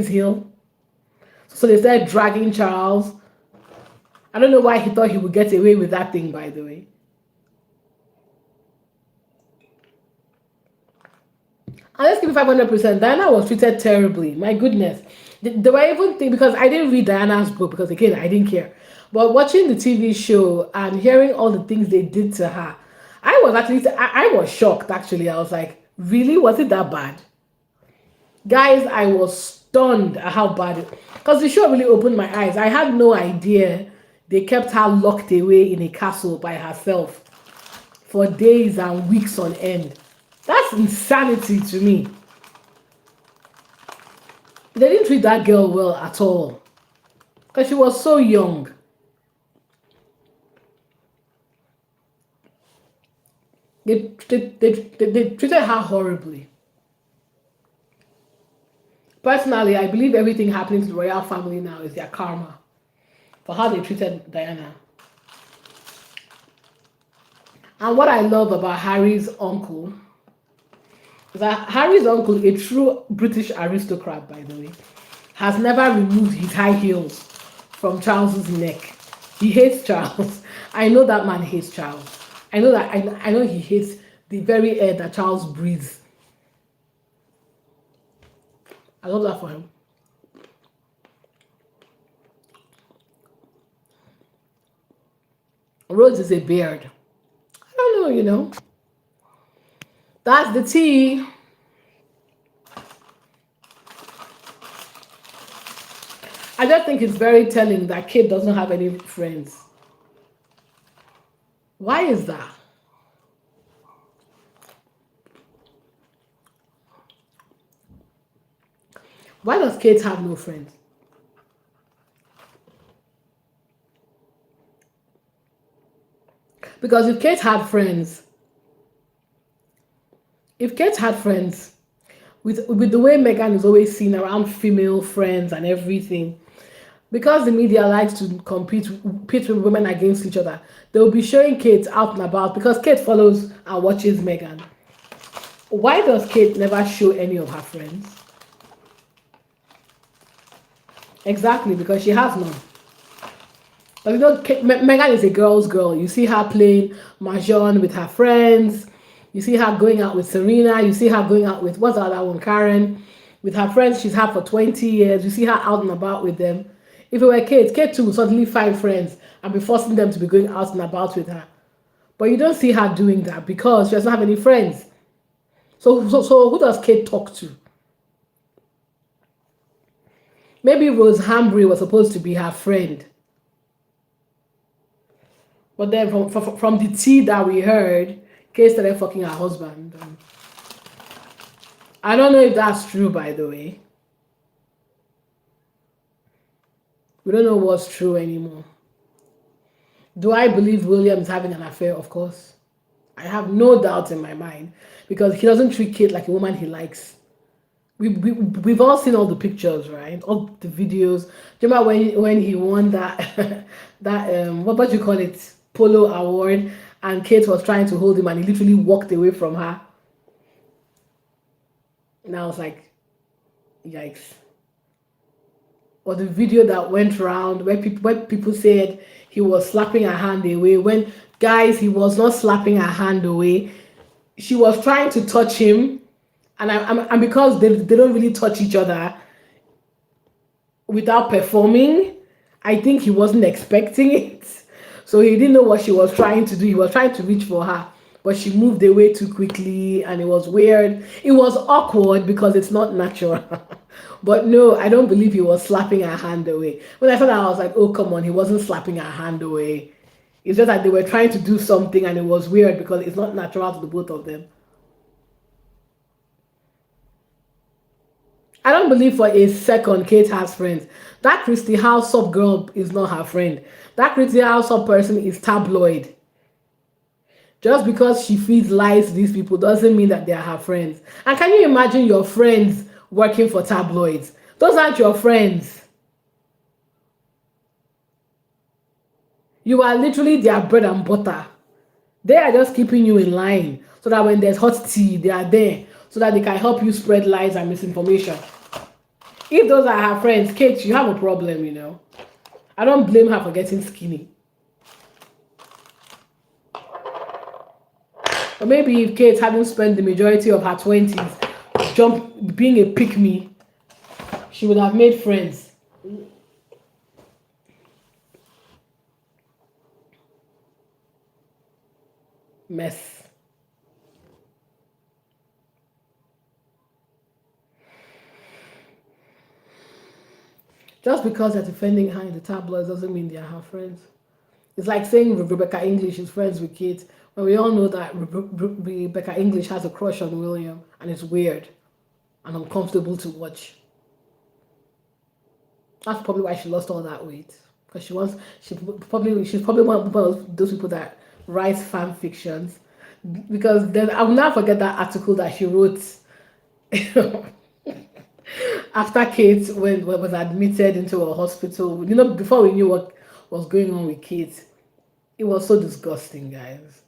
heel. So they started dragging Charles. I don't know why he thought he would get away with that thing, by the way. And let's give it 500%. Diana was treated terribly. My goodness. There were even things, because I didn't read Diana's book, because again, I didn't care. But watching the TV show and hearing all the things they did to her, I was shocked actually. I was like, really? Was it that bad? Guys, I was stunned at how bad it was. Because the show really opened my eyes. I had no idea they kept her locked away in a castle by herself for days and weeks on end. That's insanity to me. They didn't treat that girl well at all. Because she was so young. They treated her horribly. Personally, I believe everything happening to the royal family now is their karma for how they treated Diana. And what I love about Harry's uncle is that Harry's uncle, a true British aristocrat, by the way, has never removed his high heels from Charles's neck. He hates Charles. I know that man hates Charles. I know he hates the very air that Charles breathes. I love that for him. Rose is a beard. I don't know. That's the tea. I just think it's very telling that Kate doesn't have any friends. Why is that? Why does Kate have no friends? Because if Kate had friends, with the way Megan is always seen around female friends and everything, because the media likes to compete with women against each other, they'll be showing Kate out and about because Kate follows and watches Megan. Why does Kate never show any of her friends? Exactly, because she has none. But you know, Megan is a girl's girl. You see her playing mahjong with her friends. You see her going out with Serena. You see her going out with, what's the other one, Karen. With her friends she's had for 20 years. You see her out and about with them. If it were Kate too would suddenly find friends and be forcing them to be going out and about with her. But you don't see her doing that because she doesn't have any friends. So who does Kate talk to? Maybe Rose Hambry was supposed to be her friend. But then from the tea that we heard, Kate started fucking her husband. I don't know if that's true, by the way. We don't know what's true anymore. Do I believe William is having an affair? Of course. I have no doubt in my mind because he doesn't treat Kate like a woman he likes. We've all seen all the pictures, right? All the videos. Do you remember when he won that that what do you call it, polo award, and Kate was trying to hold him and he literally walked away from her. And I was like, yikes. Or the video that went around where people said he was slapping her hand away. When guys, he was not slapping her hand away. She was trying to touch him, and because they don't really touch each other without performing, I think he wasn't expecting it. So he didn't know what she was trying to do. He was trying to reach for her, but she moved away too quickly and it was weird. It was awkward because it's not natural. But no, I don't believe he was slapping her hand away. When I saw that, I was like, oh, come on, he wasn't slapping her hand away. It's just that they were trying to do something and it was weird because it's not natural to the both of them. I don't believe for a second Kate has friends. That Christy Houseop girl is not her friend. That Christy Houseop person is tabloid. Just because she feeds lies to these people doesn't mean that they are her friends. And can you imagine your friends working for tabloids? Those aren't your friends. You are literally their bread and butter. They are just keeping you in line so that when there's hot tea, they are there so that they can help you spread lies and misinformation. If those are her friends, Kate, you have a problem, you know. I don't blame her for getting skinny. Or maybe if Kate hadn't spent the majority of her 20s being a pick-me, she would have made friends. Mess. Just because they're defending her in the tabloids doesn't mean they're her friends. It's like saying Rebecca English is friends with Kate, when we all know that Rebecca English has a crush on William, and it's weird and uncomfortable to watch. That's probably why she lost all that weight. Because she's probably one of those people that writes fan fictions. Because then I will not forget that article that she wrote after Kate was admitted into a hospital. You know, before we knew what was going on with Kate, it was so disgusting, guys.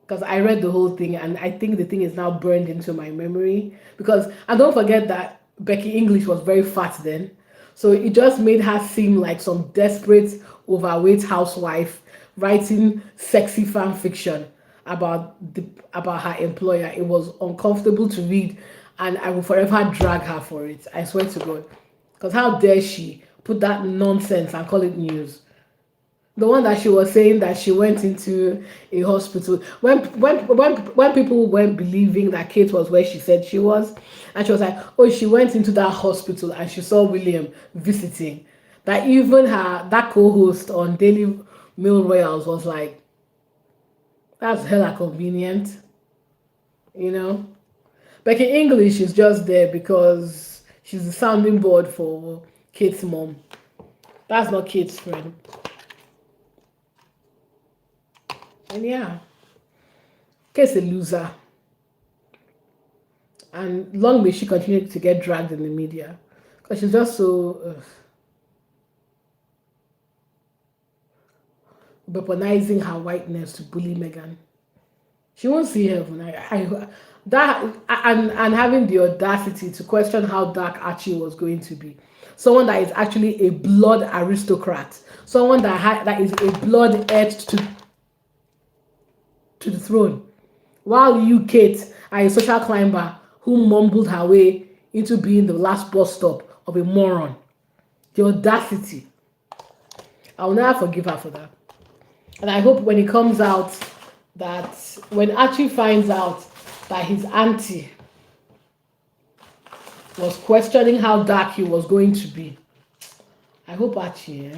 Because I read the whole thing and I think the thing is now burned into my memory. Because I don't forget that Becky English was very fat then. So it just made her seem like some desperate, overweight housewife writing sexy fan fiction about her employer. It was uncomfortable to read, and I will forever drag her for it. I swear to God, because how dare she put that nonsense and call it news? The one that she was saying that she went into a hospital when people weren't believing that Kate was where she said she was, and she was like, oh, she went into that hospital and she saw William visiting. That even her that co-host on Daily Mail Royals was like, that's hella convenient, you know. Becky English is just there because she's the sounding board for Kate's mom. That's not Kate's friend. And yeah, Kate's a loser. And long may she continue to get dragged in the media. Because she's just so weaponizing her whiteness to bully Megan. She won't see heaven. That and having the audacity to question how dark Archie was going to be. Someone that is actually a blood aristocrat. Someone that is a blood heir to the throne. While you, Kate, are a social climber who mumbled her way into being the last bus stop of a moron. The audacity. I'll never forgive her for that. And I hope when it comes out that when Archie finds out that his auntie was questioning how dark he was going to be, I hope Archie,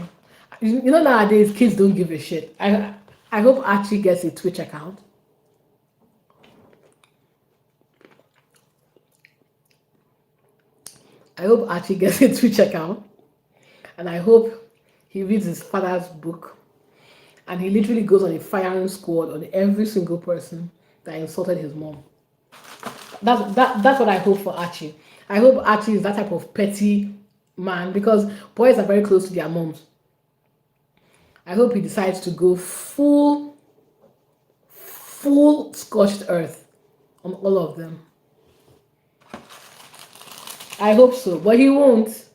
you know nowadays kids don't give a shit. I hope Archie gets a Twitch account. I hope Archie gets a Twitch account. And I hope he reads his father's book and he literally goes on a firing squad on every single person that insulted his mom. That's what I hope for Archie. I hope Archie is that type of petty man because boys are very close to their moms. I hope he decides to go full scorched earth on all of them. I hope so, but he won't.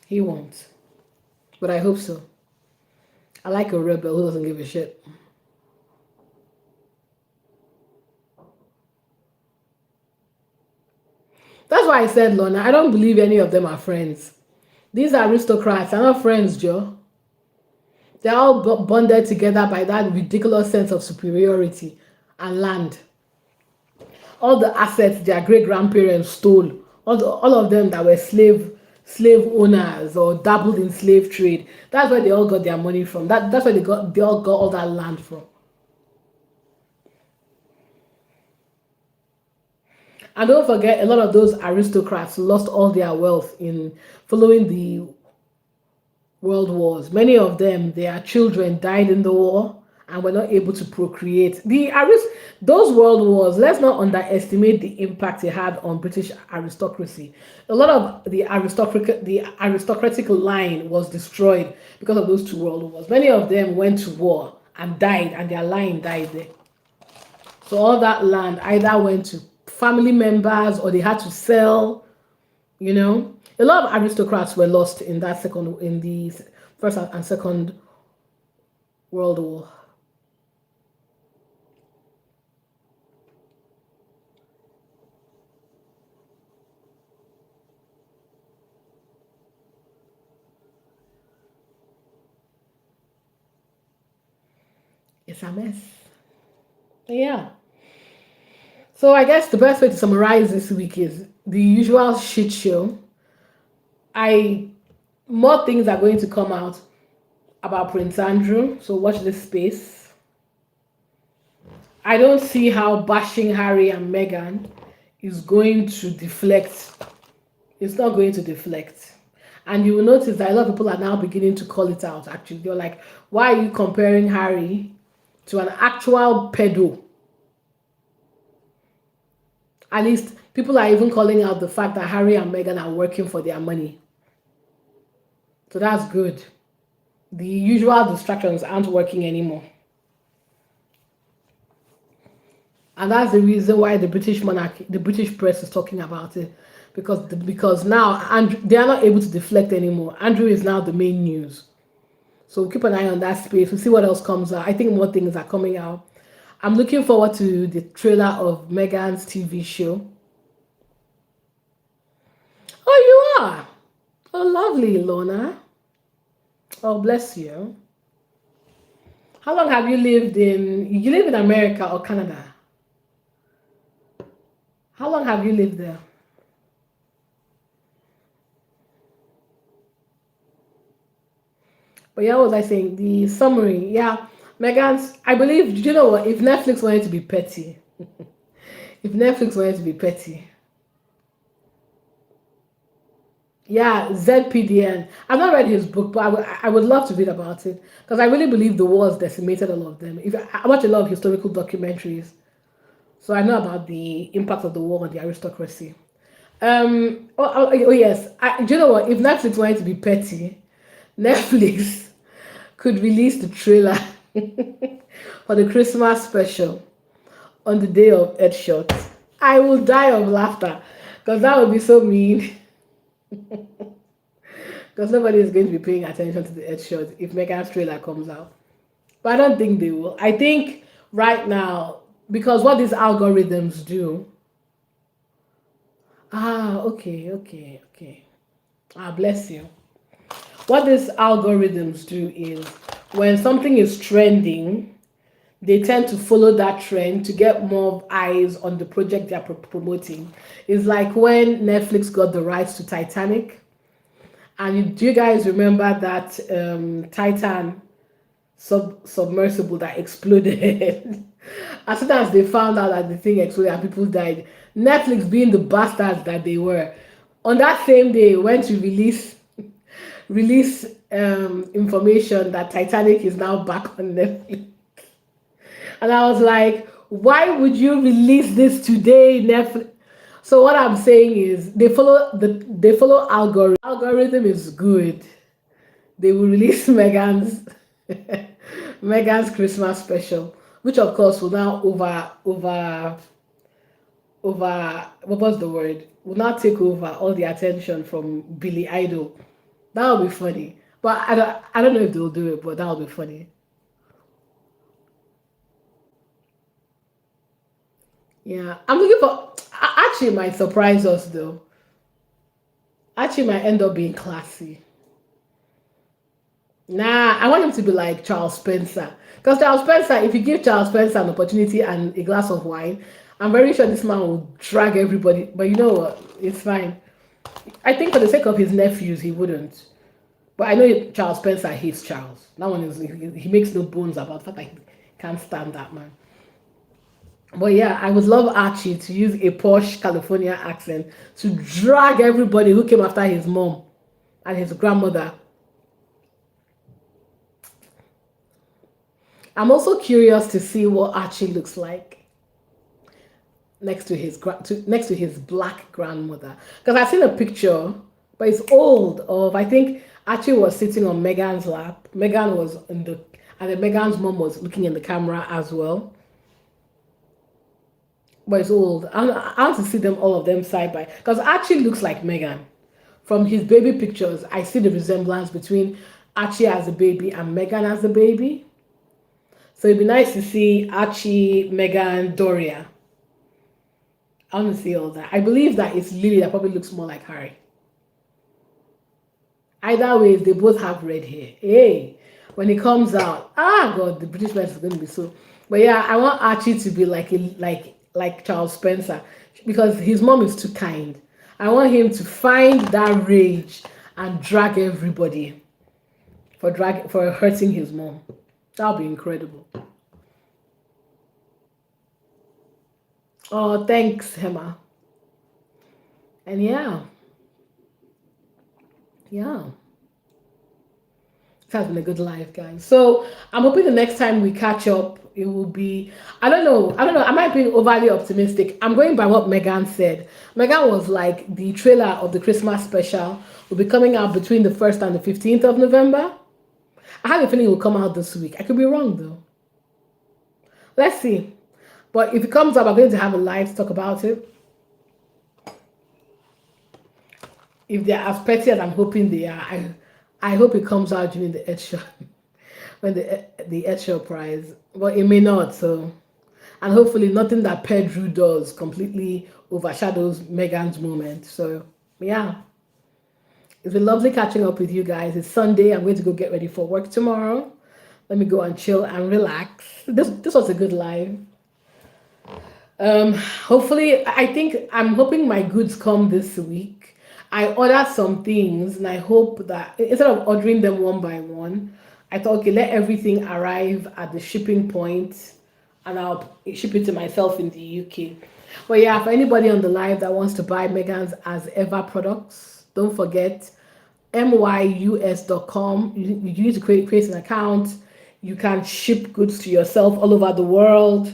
He won't. But I hope so. I like a rebel who doesn't give a shit. That's why I said, Lorna, I don't believe any of them are friends. These aristocrats are not friends, Joe. They're all bonded together by that ridiculous sense of superiority and land. All the assets their great grandparents stole, all of them that were slave owners or dabbled in slave trade. That's where they all got their money from. That's where they all got all that land from. And don't forget, a lot of those aristocrats lost all their wealth in following the world wars. Many of them, their children died in the war and were not able to procreate. Those world wars, let's not underestimate the impact it had on British aristocracy. A lot of the aristocratic line was destroyed because of those two world wars. Many of them went to war and died, and their line died there. So all that land either went to family members or they had to sell, you know. A lot of aristocrats were lost in the first and second world war. It's a mess. Yeah. So I guess the best way to summarize this week is the usual shit show. I More things are going to come out about Prince Andrew, so watch this space. I don't see how bashing Harry and Meghan is going to deflect. It's not going to deflect. And you will notice that a lot of people are now beginning to call it out, actually. They're like, why are you comparing Harry to an actual pedo? At least people are even calling out the fact that Harry and Meghan are working for their money. So that's good. The usual distractions aren't working anymore. And that's the reason why the British monarchy, the British press is talking about it. Because now they are not able to deflect anymore. Andrew is now the main news. So we'll keep an eye on that space. We'll see what else comes out. I think more things are coming out. I'm looking forward to the trailer of Meghan's TV show. Oh, you are? Oh, lovely, Lorna. Oh, bless you. How long have you live in America or Canada? How long have you lived there? But yeah, what was I saying? The summary, yeah. Megan's, I believe, you know what? If Netflix wanted to be petty, if Netflix wanted to be petty, yeah, ZPDN. I've not read his book, but I would love to read about it because I really believe the wars decimated all of them. If I watch a lot of historical documentaries, so I know about the impact of the war on the aristocracy. Oh yes. Do you know what? If Netflix wanted to be petty, Netflix could release the trailer for the Christmas special on the day of Headshot. I will die of laughter because that would be so mean. Because nobody is going to be paying attention to the Headshot if Megan's trailer comes out. But I don't think they will. I think right now, because what these algorithms do. Ah, okay, okay, okay. Ah, bless you. What these algorithms do is when something is trending, they tend to follow that trend to get more eyes on the project they're promoting. It's like when Netflix got the rights to Titanic. And do you guys remember that Titan submersible that exploded? As soon as they found out that the thing exploded and people died, Netflix, being the bastards that they were, on that same day went to release information that Titanic is now back on Netflix. And I was like, why would you release this today, Netflix? So what I'm saying is they follow algorithm. Algorithm is good. They will release Megan's Christmas special, which of course will now what was the word? Will now take over all the attention from Billy Idol. That would be funny. But I don't know if they'll do it, but that would be funny. Yeah. I'm looking for actually it might surprise us though. Actually might end up being classy. Nah, I want him to be like Charles Spencer. Because Charles Spencer, if you give Charles Spencer an opportunity and a glass of wine, I'm very sure this man will drag everybody. But you know what? It's fine. I think for the sake of his nephews, he wouldn't. But I know Charles Spencer hates Charles. That one is he makes no bones about the fact that he can't stand that man. But yeah, I would love Archie to use a posh California accent to drag everybody who came after his mom and his grandmother. I'm also curious to see what Archie looks like next to his black grandmother. Because I've seen a picture, but it's old. Of I think Archie was sitting on Megan's lap. Megan was in the and then Megan's mom was looking in the camera as well. But it's old. I want to see them all of them side by because Archie looks like Megan. From his baby pictures, I see the resemblance between Archie as a baby and Megan as a baby. So it'd be nice to see Archie, Megan, Doria. I want to see all that. I believe that it's Lily that probably looks more like Harry. Either way, they both have red hair. Hey, when it comes out, ah God, the British man is going to be so. But yeah, I want Archie to be like Charles Spencer because his mom is too kind. I want him to find that rage and drag everybody for hurting his mom. That'll be incredible. Oh, thanks, Hema. And yeah, yeah. It has been a good life, guys. So I'm hoping the next time we catch up, it will be. I don't know. I don't know. I might be overly optimistic. I'm going by what Megan said. Megan was like the trailer of the Christmas special will be coming out between the 1st and the 15th of November. I have a feeling it will come out this week. I could be wrong though. Let's see. But if it comes up, I'm going to have a live talk about it. If they're as petty as I'm hoping they are, I hope it comes out during the Ed show when the Ed show prize. But it may not. So, and hopefully nothing that Pedro does completely overshadows Megan's moment. So yeah, it's been lovely catching up with you guys. It's Sunday. I'm going to go get ready for work tomorrow. Let me go and chill and relax. This was a good live. Hopefully, I think I'm hoping my goods come this week. I ordered some things and I hope that instead of ordering them one by one, I thought, okay, let everything arrive at the shipping point and I'll ship it to myself in the UK. But yeah, for anybody on the live that wants to buy Megan's As Ever products, don't forget myus.com. You need to create an account. You can ship goods to yourself all over the world.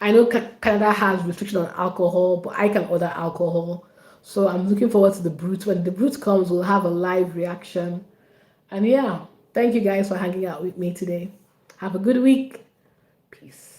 I know Canada has restriction on alcohol, but I can order alcohol. So I'm looking forward to the brute. When the brute comes, we'll have a live reaction. And yeah, thank you guys for hanging out with me today. Have a good week. Peace.